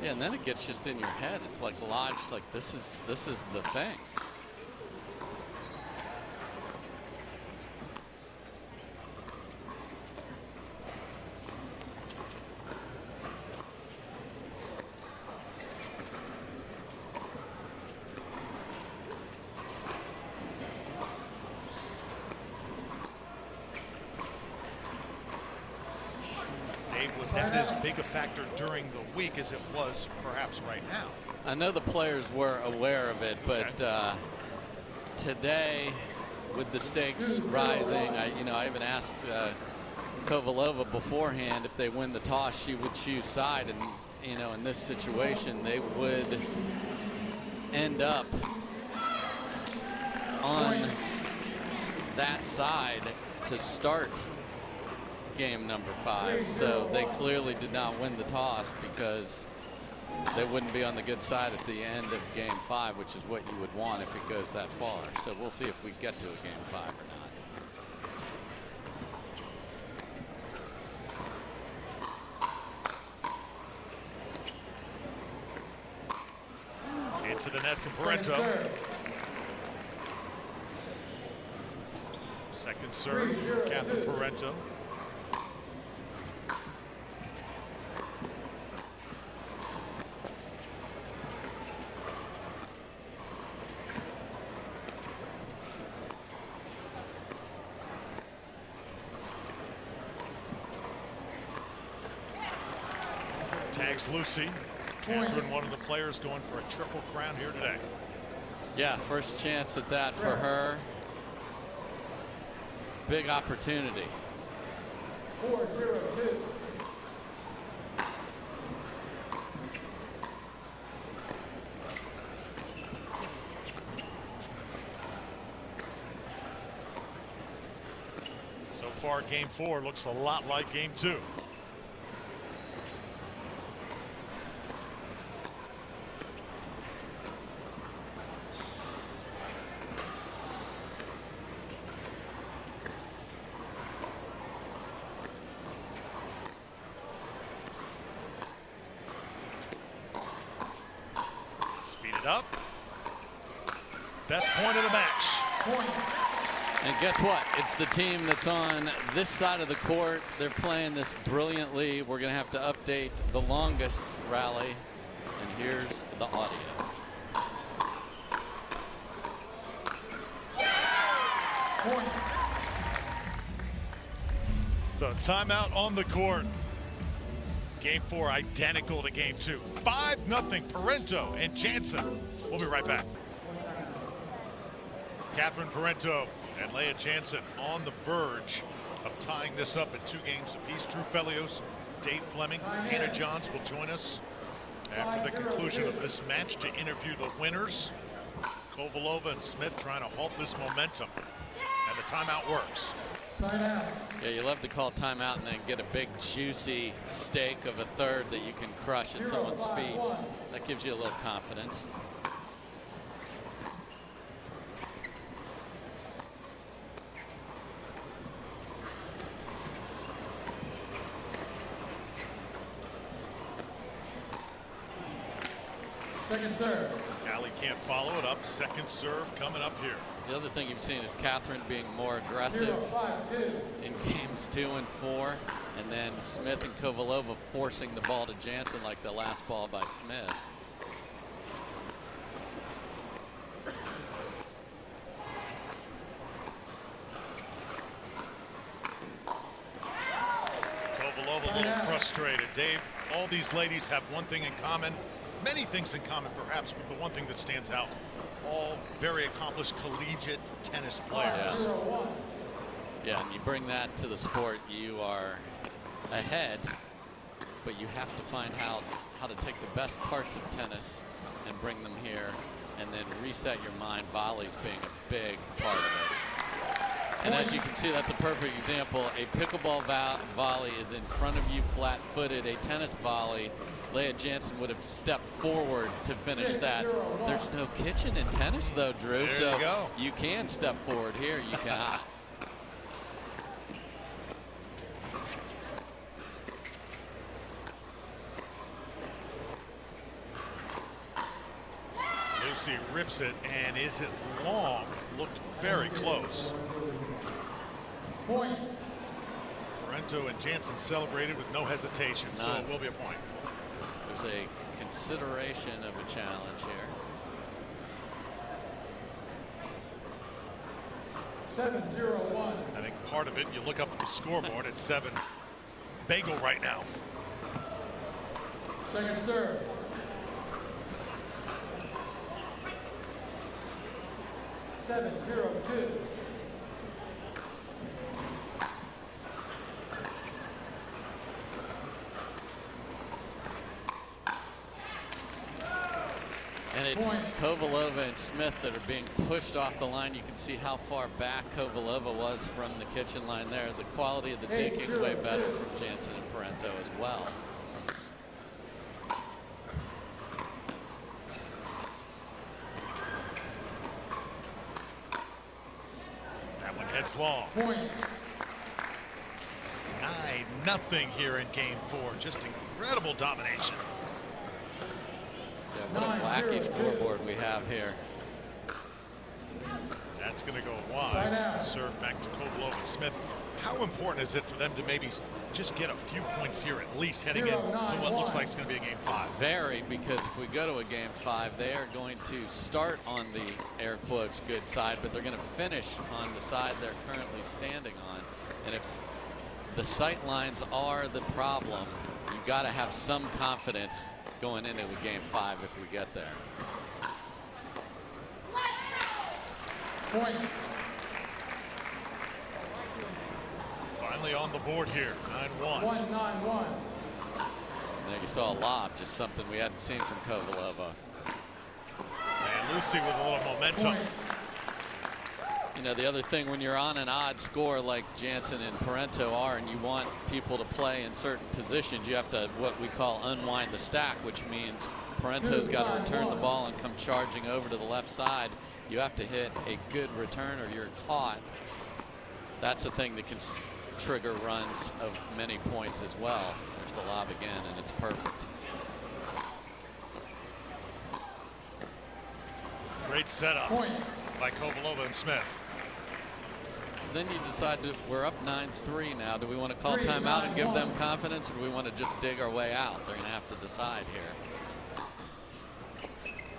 Yeah, and then it gets just in your head. It's like lodged, like this is the thing. Dave, was that as big a factor during the week as it was perhaps right now? I know the players were aware of it, but today, with the stakes rising, I even asked Kovalova beforehand if they win the toss, she would choose side, and in this situation, they would end up on that side to start game number 5. So they clearly did not win the toss because they wouldn't be on the good side at the end of game 5, which is what you would want if it goes that far. So we'll see if we get to a game 5 or not. Into the net from Parento. Second serve for Catherine Parento. Tags Lucy. Catherine, one of the players going for a triple crown here today. Yeah, first chance at that for her. Big opportunity. 4-0-2. So far, game 4 looks a lot like game 2. Up. Best point of the match. And guess what? It's the team that's on this side of the court. They're playing this brilliantly. We're going to have to update the longest rally. And here's the audio. So timeout on the court. Game 4 identical to game 2. 5-0 Parento and Jansen. We'll be right back. Catherine Parento and Leah Jansen on the verge of tying this up at 2 games apiece. Drew Felios, Dave Fleming, Hannah Johns will join us after the conclusion of this match to interview the winners. Kovalova and Smith trying to halt this momentum, and the timeout works. Yeah, you love to call timeout and then get a big juicy steak of a third that you can crush at someone's feet. That gives you a little confidence. Second serve. Callie can't follow it up. Second serve coming up here. The other thing you've seen is Catherine being more aggressive 0-5-2. in games 2 and 4, and then Smith and Kovalova forcing the ball to Jansen like the last ball by Smith. Kovalova a little frustrated. Dave, all these ladies have one thing in common, many things in common perhaps, but the one thing that stands out, all very accomplished collegiate tennis players. Yeah, and you bring that to the sport, you are ahead, but you have to find out how to take the best parts of tennis and bring them here, and then reset your mind, volleys being a big part of it. And as you can see, that's a perfect example. A pickleball volley is in front of you flat-footed. A tennis volley, Leah Jansen would have stepped forward to finish that. There's no kitchen in tennis, though, Drew. There so you go. you can step forward here. You cannot. Lucy rips it, and is it long? Looked very close. Point. Parento and Jansen celebrated with no hesitation, so None. it will be a point. There's a consideration of a challenge here. 7-0-1. I think part of it, you look up at the scoreboard, it's 7 bagel right now. Second serve. Seven, 0-2. And it's Kovalova and Smith that are being pushed off the line. You can see how far back Kovalova was from the kitchen line there. The quality of the dinking is way better from Jansen and Parento as well. That one heads long. Point. 9-0 here in game 4. Just incredible domination. Yeah, what a wacky scoreboard we have here. That's going to go wide. Serve back to Kovalova and Smith. How important is it for them to maybe just get a few points here at least heading into what looks like it's going to be a game 5? Very, because if we go to a game 5, they are going to start on the air quotes good side, but they're going to finish on the side they're currently standing on. And if the sight lines are the problem, you've got to have some confidence going into a game 5 if we get there. Point. Finally on the board here, 9-1. 1-9-1. There you saw a lob, just something we hadn't seen from Kovalova. And Lucy with a little momentum. Point. You know, the other thing, when you're on an odd score like Jansen and Parento are, and you want people to play in certain positions, you have to, what we call, unwind the stack, which means Parento's got to return the ball and come charging over to the left side. You have to hit a good return or you're caught. That's a thing that can trigger runs of many points as well. There's the lob again, and it's perfect. Great setup Point. by Kovalova and Smith. So then you decide we're up 9-3 now. Do we want to call timeout and give them confidence, or do we want to just dig our way out? They're going to have to decide here.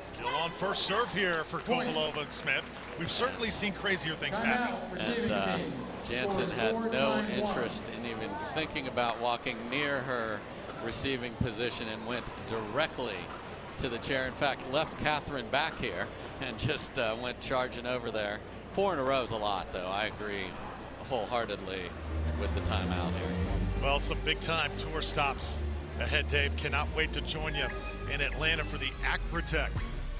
Still on first serve here for Kovalova and Smith. We've certainly seen crazier things happen. And Jansen had no interest in even thinking about walking near her receiving position and went directly to the chair. In fact, left Catherine back here and just went charging over there. 4 in a row is a lot, though. I agree wholeheartedly with the timeout here. Well, some big-time tour stops ahead, Dave. Cannot wait to join you in Atlanta for the Protect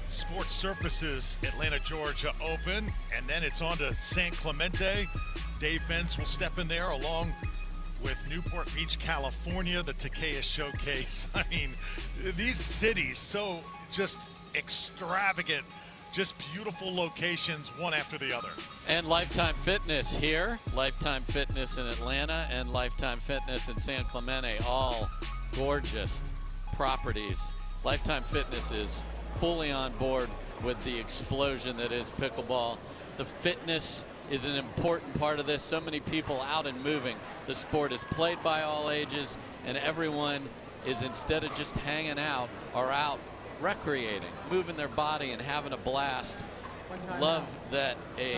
Sports Surfaces Atlanta, Georgia Open. And then it's on to San Clemente. Dave Benz will step in there along with Newport Beach, California, the Takea Showcase. I mean, these cities, so just extravagant, just beautiful locations, one after the other. And Lifetime Fitness here, Lifetime Fitness in Atlanta, and Lifetime Fitness in San Clemente, all gorgeous properties. Lifetime Fitness is fully on board with the explosion that is pickleball. The fitness is an important part of this. So many people out and moving. The sport is played by all ages, and everyone is, instead of just hanging out, are out recreating, moving their body and having a blast. Love that a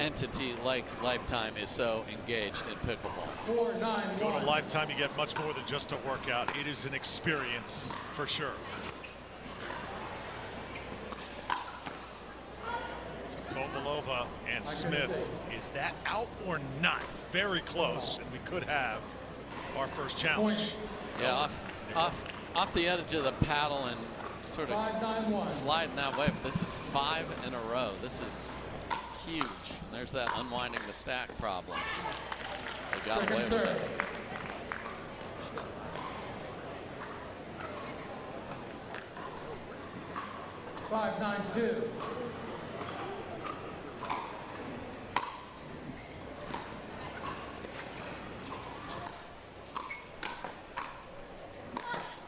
entity like Lifetime is so engaged in pickleball. Go to Lifetime, you get much more than just a workout. It is an experience for sure. Kovalova and Smith. Is that out or not? Very close, and we could have our first challenge. Yeah, off the edge of the paddle and sort of sliding that way. But this is 5 in a row. This is huge. And there's that unwinding the stack problem. They got away with it. Five, 9-2.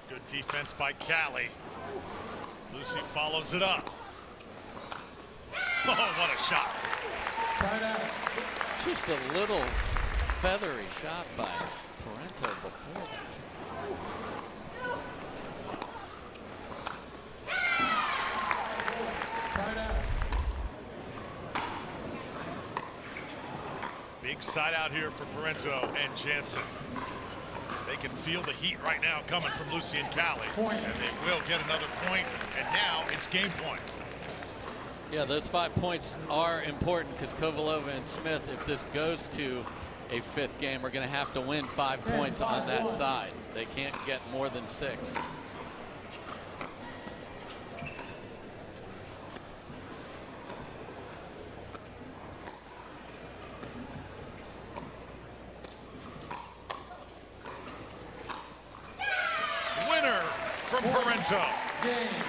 Good defense by Callie. Lucy follows it up. Oh, what a shot. Just a little feathery shot by Parento before that. Big side out here for Parento and Jansen. They can feel the heat right now coming from Lucy and Callie. And they will get another point, and now it's game point. Yeah, those 5 points are important because Kovalova and Smith, if this goes to a 5th game, are going to have to win 5 points on that side. They can't get more than 6. Winner from Parento.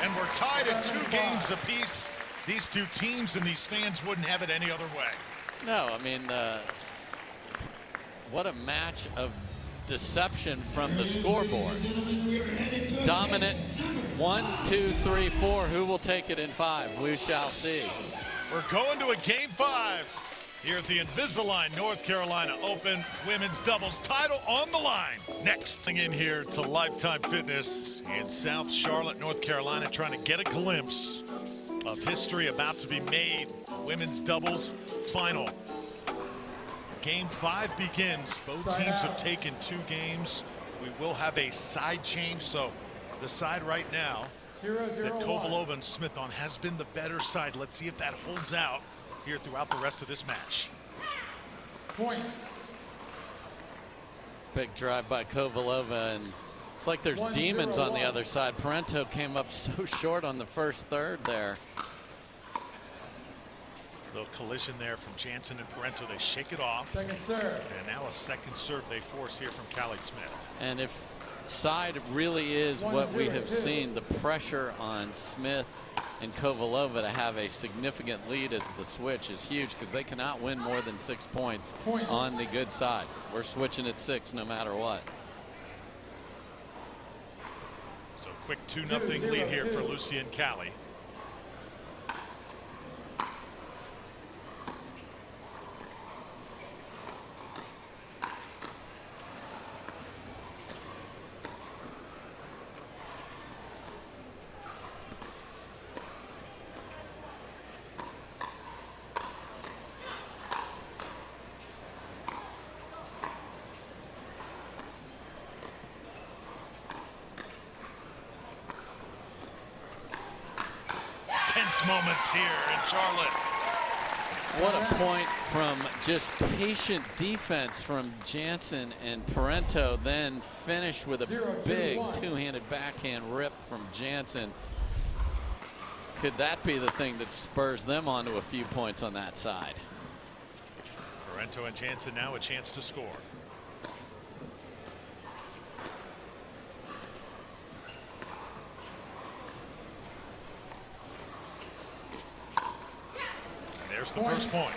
And we're tied at 2 games apiece. These two teams and these fans wouldn't have it any other way. No, I mean, what a match of deception from the scoreboard. Dominant 1, 2, 3, 4. Who will take it in 5? We shall see. We're going to a game 5 here at the Invisalign North Carolina Open women's doubles title on the line. Next thing in here to Lifetime Fitness in South Charlotte, North Carolina, trying to get a glimpse of history about to be made. Women's doubles final. Game 5 begins. Both teams have taken 2 games. We will have a side change, so the side right now that Kovalova and Smith on has been the better side. Let's see if that holds out here throughout the rest of this match. Point. Big drive by Kovalova, and it's like there's demons on the other side. Parento came up so short on the first third there. Little collision there from Jansen and Parento. They shake it off. Second serve. And now a second serve they force here from Callie Smith. And if side really is what we have seen, the pressure on Smith and Kovalova to have a significant lead as the switch is huge, because they cannot win more than 6 points on the good side. We're switching at 6 no matter what. So quick 2-0 lead here for Lucy and Callie. Tense moments here in Charlotte. What a point from just patient defense from Jansen and Parento, then finish with a big two-handed backhand rip from Jansen. Could that be the thing that spurs them on to a few points on that side? Parento and Jansen now a chance to score. There's the first point.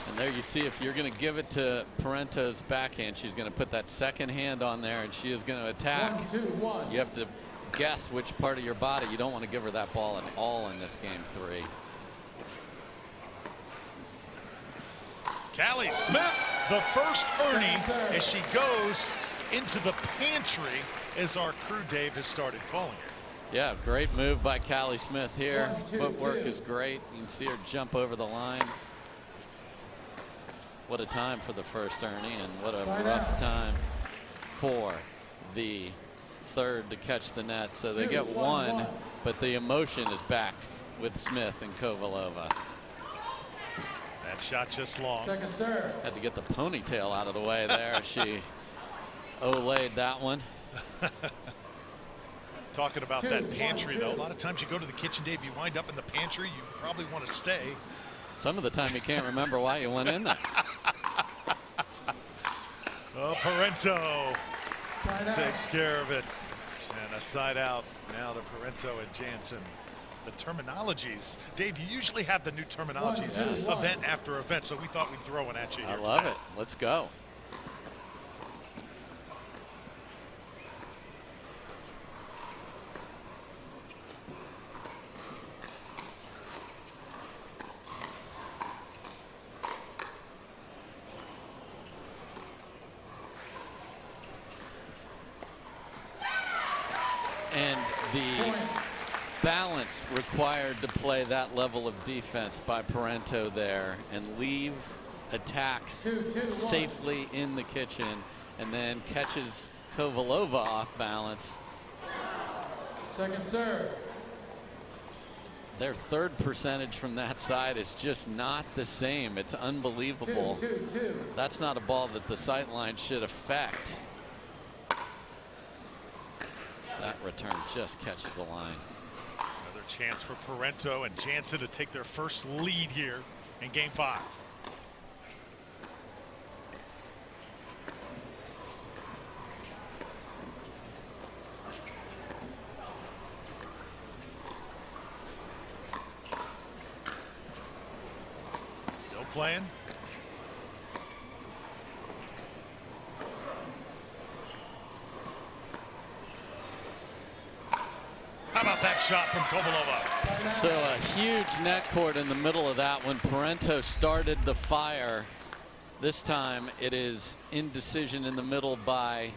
And there you see, if you're going to give it to Parento's backhand, she's going to put that second hand on there, and she is going to attack. 1-2-1. You have to guess which part of your body. You don't want to give her that ball at all in this game 3. Callie Smith, the first Ernie, as she goes into the pantry, as our crew Dave has started calling it. Yeah, great move by Callie Smith here. 1-2-2. Footwork is great. You can see her jump over the line. What a time for the first Ernie, and what a rough time for the third to catch the net. So they get 1, but the emotion is back with Smith and Kovalova. That shot just long. Second serve. Had to get the ponytail out of the way there. She olayed that one. Talking about that pantry, though, a lot of times you go to the kitchen, Dave, you wind up in the pantry, you probably want to stay. Some of the time you can't remember why you went in there. Oh, Parento takes care of it. And a side out now to Parento and Jansen. The terminologies. Dave, you usually have the new terminologies event after event, so we thought we'd throw one at you here. I love it. Let's go. And the balance required to play that level of defense by Parento there and leave attacks safely in the kitchen, and then catches Kovalova off balance. Second serve. Their third percentage from that side is just not the same. It's unbelievable. 2-2-2. That's not a ball that the sight line should affect. That return just catches the line. Another chance for Parento and Jansen to take their first lead here in game 5. Still playing. How about that shot from Kovalova? So a huge net court in the middle of that when Parento started the fire. This time it is indecision in the middle by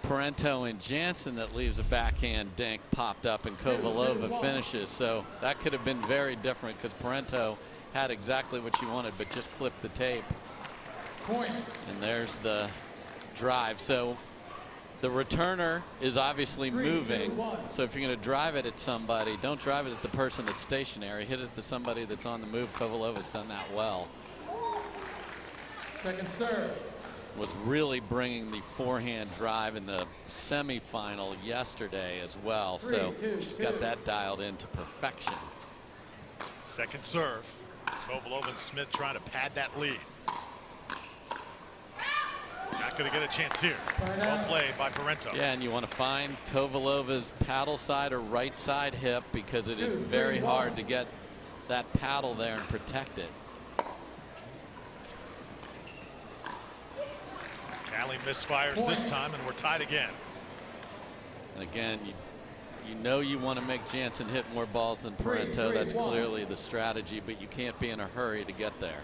Parento and Jansen that leaves a backhand dink popped up, and Kovalova finishes. So that could have been very different because Parento had exactly what she wanted, but just clipped the tape. Point. And there's the drive. So the returner is obviously 3, moving. 2, 1. So if you're going to drive it at somebody, don't drive it at the person that's stationary. Hit it to somebody that's on the move. Kovalova's done that well. Second serve. Was really bringing the forehand drive in the semifinal yesterday as well. 3, So 2, she's 2. got that dialed into perfection. Second serve. Kovalova and Smith trying to pad that lead. Not going to get a chance here. Well played by Parento. Yeah, and you want to find Kovalova's paddle side or right side hip, because it is very hard to get that paddle there and protect it. Callie misfires this time, and we're tied again. And again, you know you want to make Jansen hit more balls than Parento. That's clearly the strategy, but you can't be in a hurry to get there.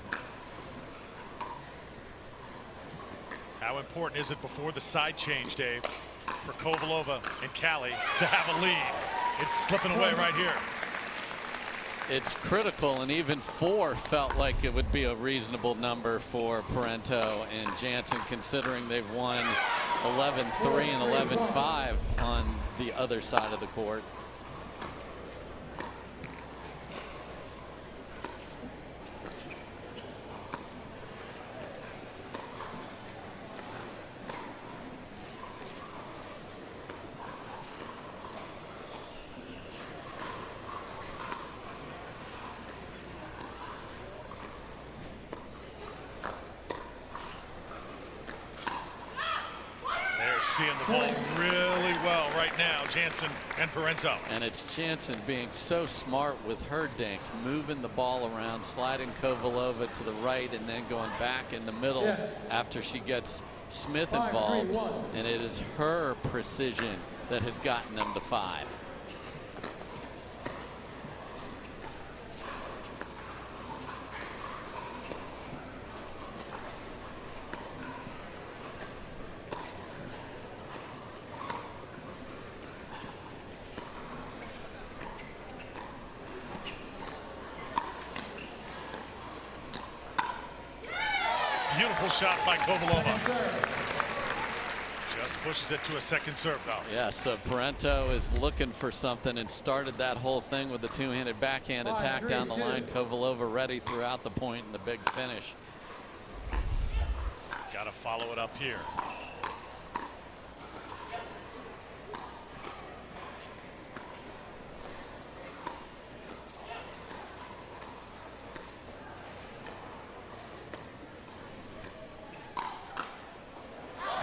How important is it before the side change, Dave, for Kovalova and Callie to have a lead? It's slipping away right here. It's critical, and even 4 felt like it would be a reasonable number for Parento and Jansen, considering they've won 11-3 and 11-5 on the other side of the court. seeing the ball really well right now, Jansen and Parento. And it's Jansen being so smart with her dinks, moving the ball around, sliding Kovalova to the right, and then going back in the middle after she gets Smith involved. And it is her precision that has gotten them to 5. Beautiful shot by Kovalova. Just pushes it to a second serve, though. Yeah, so Parento is looking for something and started that whole thing with the two-handed backhand attack down the line. Kovalova ready throughout the point and the big finish. Got to follow it up here.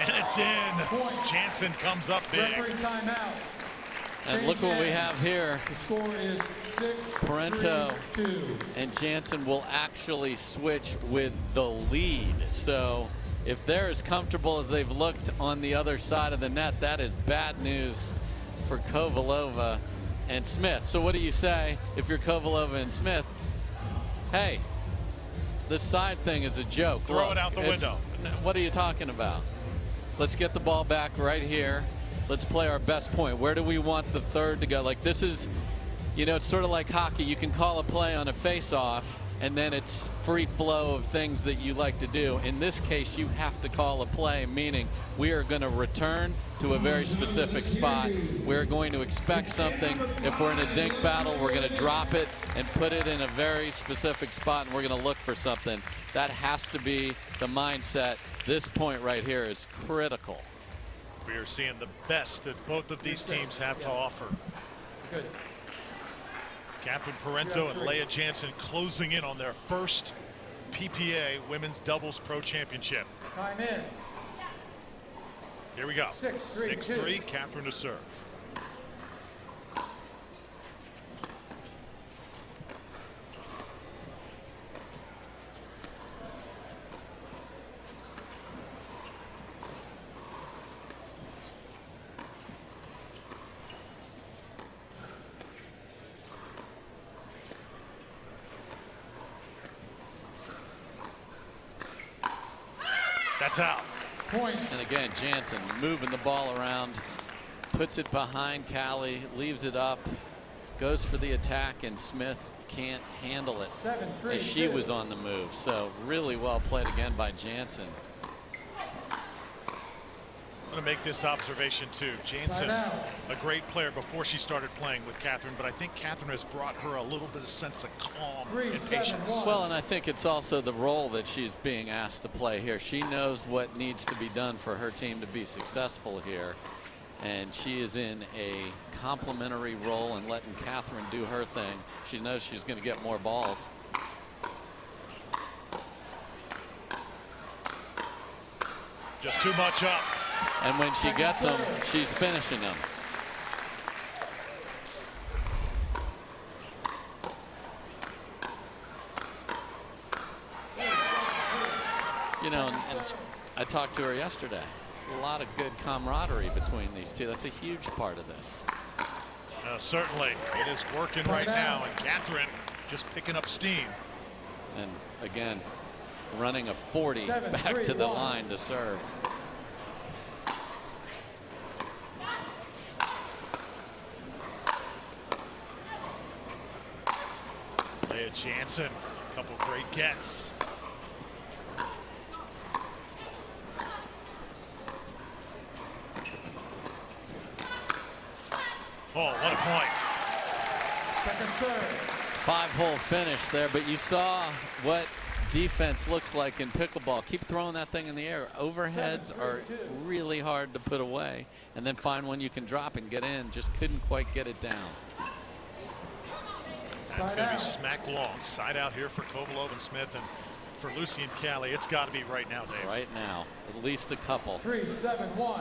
And it's in. Jansen comes up big. And look what we have here. The score is 6-3. Parento and Jansen will actually switch with the lead. So if they're as comfortable as they've looked on the other side of the net, that is bad news for Kovalova and Smith. So what do you say if you're Kovalova and Smith? Hey, this side thing is a joke. Throw it out the window. What are you talking about? Let's get the ball back right here. Let's play our best point. Where do we want the third to go? Like, this is, you know, it's sort of like hockey. You can call a play on a face-off, and then it's free flow of things that you like to do. In this case, you have to call a play, meaning we are going to return to a very specific spot. We're going to expect something. If we're in a dink battle, we're going to drop it and put it in a very specific spot, and we're going to look for something. That has to be the mindset. This point right here is critical. We are seeing the best that both of these teams have to offer. Good. Catherine Parento and Leah Jansen closing in on their first PPA Women's Doubles Pro Championship. Time in. Here we go. 6-3. 6-3, Catherine to serve. That's out. Point. And again, Jansen moving the ball around, puts it behind Callie, leaves it up, goes for the attack, and Smith can't handle it 7-3. as she was on the move. So really well played again by Jansen. I'm going to make this observation too. Jansen, a great player before she started playing with Catherine, but I think Catherine has brought her a little bit of sense of calm and patience. Well, and I think it's also the role that she's being asked to play here. She knows what needs to be done for her team to be successful here, and she is in a complementary role and letting Catherine do her thing. She knows she's going to get more balls. Just too much up. And when she gets them, she's finishing them. You know, and I talked to her yesterday. A lot of good camaraderie between these two. That's a huge part of this. Certainly, it is working right now, and Catherine just picking up steam. And again, running a 40 back to the line to serve. Leah Jansen, a couple great gets. Oh, what a point. Second serve. 5-hole finish there, but you saw what defense looks like in pickleball. Keep throwing that thing in the air. Overheads are really hard to put away, and then find one you can drop and get in. Just couldn't quite get it down. That's going to be smack long. Side out here for Kovalova and Smith, and for Lucy and Callie, it's got to be right now, Dave. Right now, at least a couple. 3-7-1.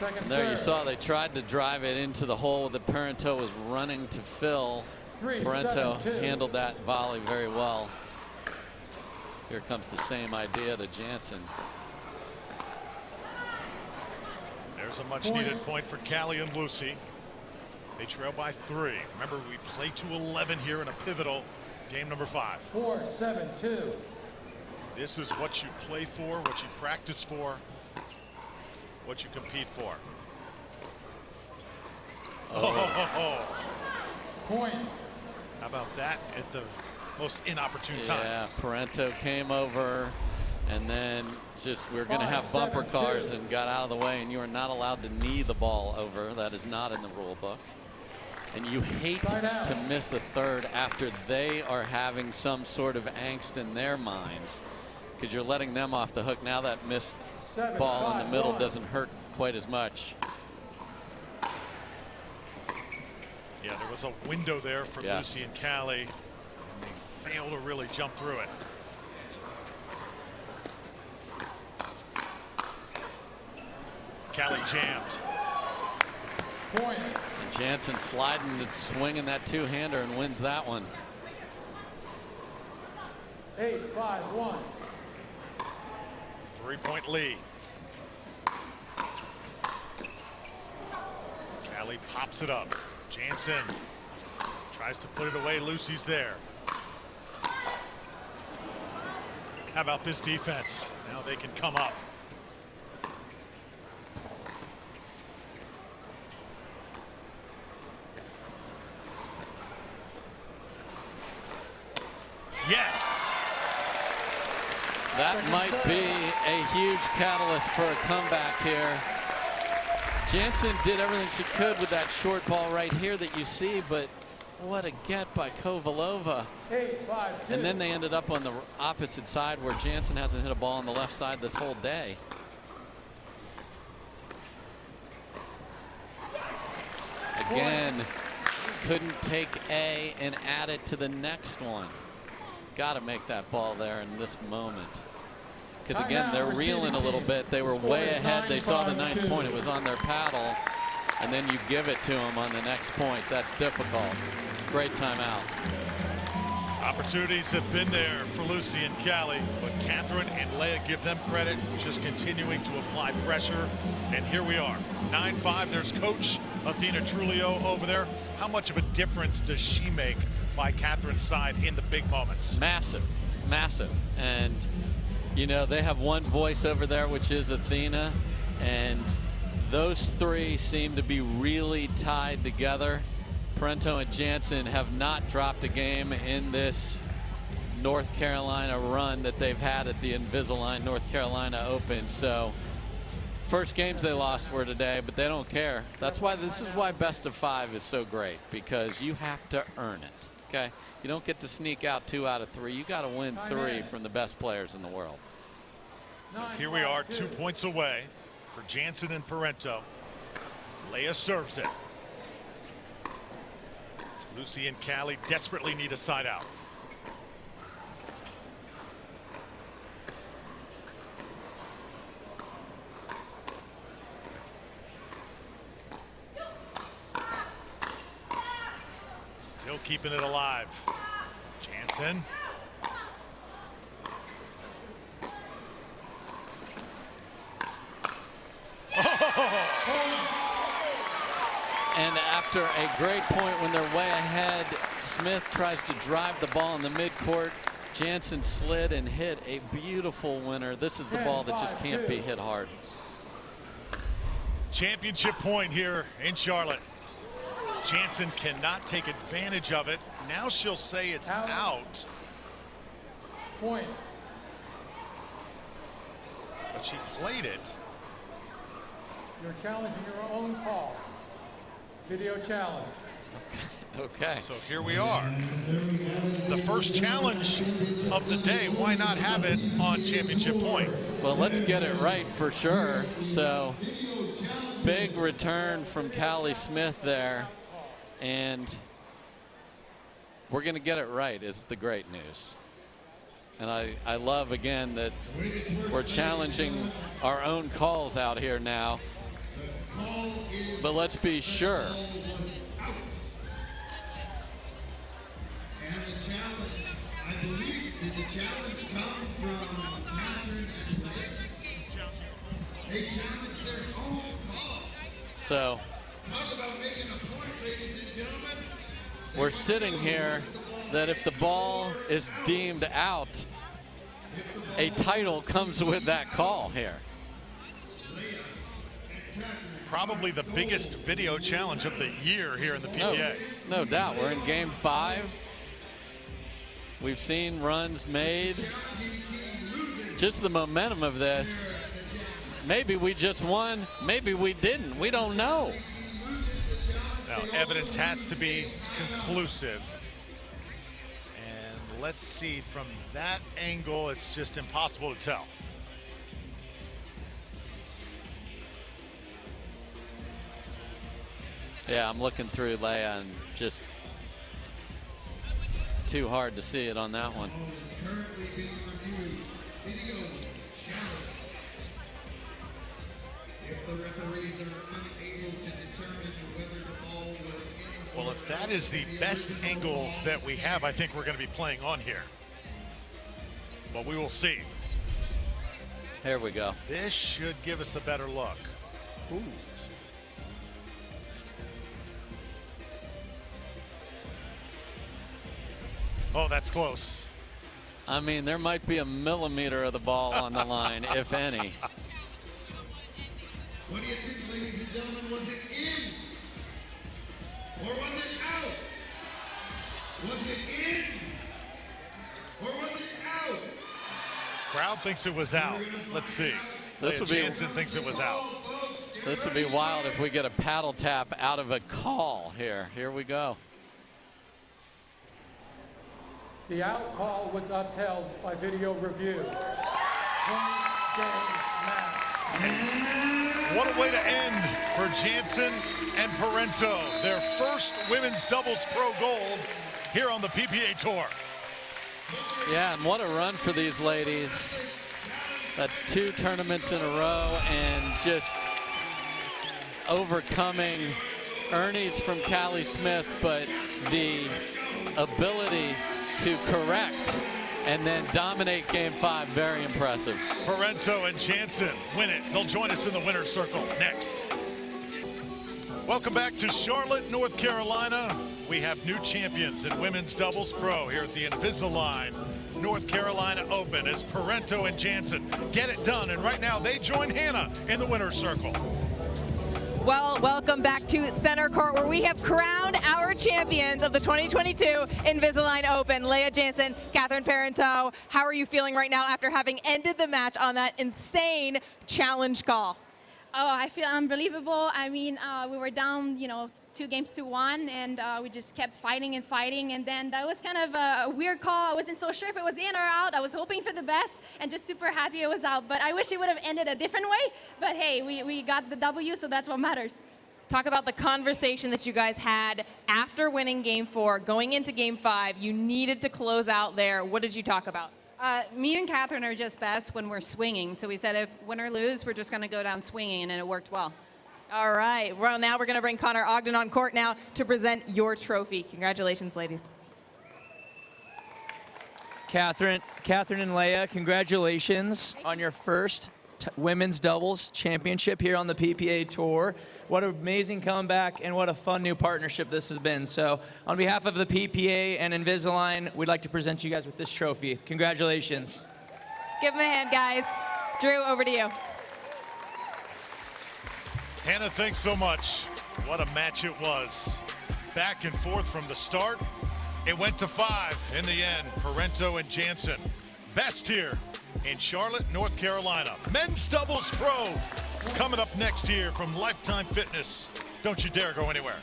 Second There you serve. saw they tried to drive it into the hole that Parento was running to fill. 3-7-2. Parento handled that volley very well. Here comes the same idea to Jansen. There's a much-needed point for Callie and Lucy. They trail by 3. Remember, we play to 11 here in a pivotal game number 5. 4-7-2. This is what you play for, what you practice for, what you compete for. Oh. Point. How about that at the most inopportune time? Yeah, Parento came over, and then just we're going to have bumper cars and got out of the way, and you are not allowed to knee the ball over. That is not in the rule book. And you hate to miss a third after they are having some sort of angst in their minds, because you're letting them off the hook. Now that missed ball in the middle doesn't hurt quite as much. Yeah, there was a window there for Yes. Lucy and Callie, and they failed to really jump through it. Callie jammed. Point. And Jansen sliding and swinging that two-hander and wins that one. 8-5-1. 3-point lead. Callie pops it up. Jansen tries to put it away. Lucy's there. How about this defense? Now they can come up. Yes. That might be a huge catalyst for a comeback here. Jansen did everything she could with that short ball right here that you see, but what a get by Kovalova. 8-5-2. And then they ended up on the opposite side where Jansen hasn't hit a ball on the left side this whole day. Again, couldn't take A and add it to the next one. Got to make that ball there in this moment. Because again, they're reeling a little bit. They were way ahead. They saw the 9th point. It was on their paddle. And then you give it to them on the next point. That's difficult. Great timeout. Opportunities have been there for Lucy and Callie, but Catherine and Leah give them credit, just continuing to apply pressure. And here we are, 9-5. There's Coach Athena Trulio over there. How much of a difference does she make by Catherine's side in the big moments? Massive, massive. And, you know, they have one voice over there, which is Athena. And those three seem to be really tied together. Parento and Jansen have not dropped a game in this North Carolina run that they've had at the Invisalign North Carolina Open. So first games they lost were today, but they don't care. That's why this is why best of 5 is so great, because you have to earn it. Okay, you don't get to sneak out 2 out of 3. You got to win 3 from the best players in the world. So here we are, 2 points away for Jansen and Parento. Leah serves it. Lucy and Callie desperately need a side out. Still keeping it alive. Jansen. And after a great point when they're way ahead, Smith tries to drive the ball in the midcourt. Jansen slid and hit a beautiful winner. This is the ball that just can't be hit hard. Championship point here in Charlotte. Jansen cannot take advantage of it. Now she'll say it's out. Point. But she played it. You're challenging your own call. Video challenge. Okay. So here we are. The first challenge of the day. Why not have it on championship point? Well, let's get it right for sure. So big return from Callie Smith there. And we're going to get it right is the great news. And I love, again, that we're challenging our own calls out here now. But let's be sure. And the challenge, I believe, did the challenge come from Catherine and Leah? They challenged their own call. So Talk about making a point, ladies and gentlemen. we're sitting here that if the ball is deemed out, a title comes with that call here. Probably the biggest video challenge of the year here in the PPA. No doubt. We're in game 5. We've seen runs made. Just the momentum of this. Maybe we just won. Maybe we didn't. We don't know. Now, evidence has to be conclusive. And let's see, from that angle, it's just impossible to tell. Yeah, I'm looking through Leah and just too hard to see it on that one. Currently being reviewed. Video challenge. If the referees are unable to determine whether the ball was in. Well, if that is the best angle that we have, I think we're going to be playing on here. But we will see. Here we go. This should give us a better look. Ooh. Oh, that's close. I mean, there might be a millimeter of the ball on the line, if any. What do you think, ladies and gentlemen? Was it in? Or was it out? Was it in? Or was it out? Crowd thinks it was out. Let's see. This would be- Jansen thinks it was out. This would be wild if we get a paddle tap out of a call here. Here we go. The out call was upheld by video review. One-game match. What a way to end for Jansen and Parento. Their first women's doubles pro gold here on the PPA Tour. Yeah, and what a run for these ladies. That's 2 tournaments in a row and just overcoming Ernie's from Callie Smith, but the ability to correct and then dominate game 5, very impressive. Parento and Jansen win it. They'll join us in the winner's circle next. Welcome back to Charlotte, North Carolina. We have new champions in women's doubles pro here at the Invisalign North Carolina Open as Parento and Jansen get it done. And right now they join Hannah in the winner's circle. Well, welcome back to Center Court, where we have crowned our champions of the 2022 Invisalign Open. Leah Jansen, Catherine Parento. How are you feeling right now after having ended the match on that insane challenge call? Oh, I feel unbelievable. I mean, we were down, 2 games to 1, and we just kept fighting and fighting. And then that was kind of a weird call. I wasn't so sure if it was in or out. I was hoping for the best and just super happy it was out. But I wish it would have ended a different way. But hey, we got the W, so that's what matters. Talk about the conversation that you guys had after winning game 4, going into game 5. You needed to close out there. What did you talk about? Me and Catherine are just best when we're swinging. So we said if win or lose, we're just going to go down swinging, and it worked well. All right. Well, now we're going to bring Connor Ogden on court now to present your trophy. Congratulations, ladies. Catherine and Leah, congratulations on your first women's doubles championship here on the PPA Tour. What an amazing comeback and what a fun new partnership this has been. So on behalf of the PPA and Invisalign, we'd like to present you guys with this trophy. Congratulations. Give them a hand, guys. Drew, over to you. Hannah, thanks so much. What a match it was. Back and forth from the start. It went to 5 in the end. Parento and Jansen. Best here in Charlotte, North Carolina. Men's doubles pro is coming up next here from Lifetime Fitness. Don't you dare go anywhere.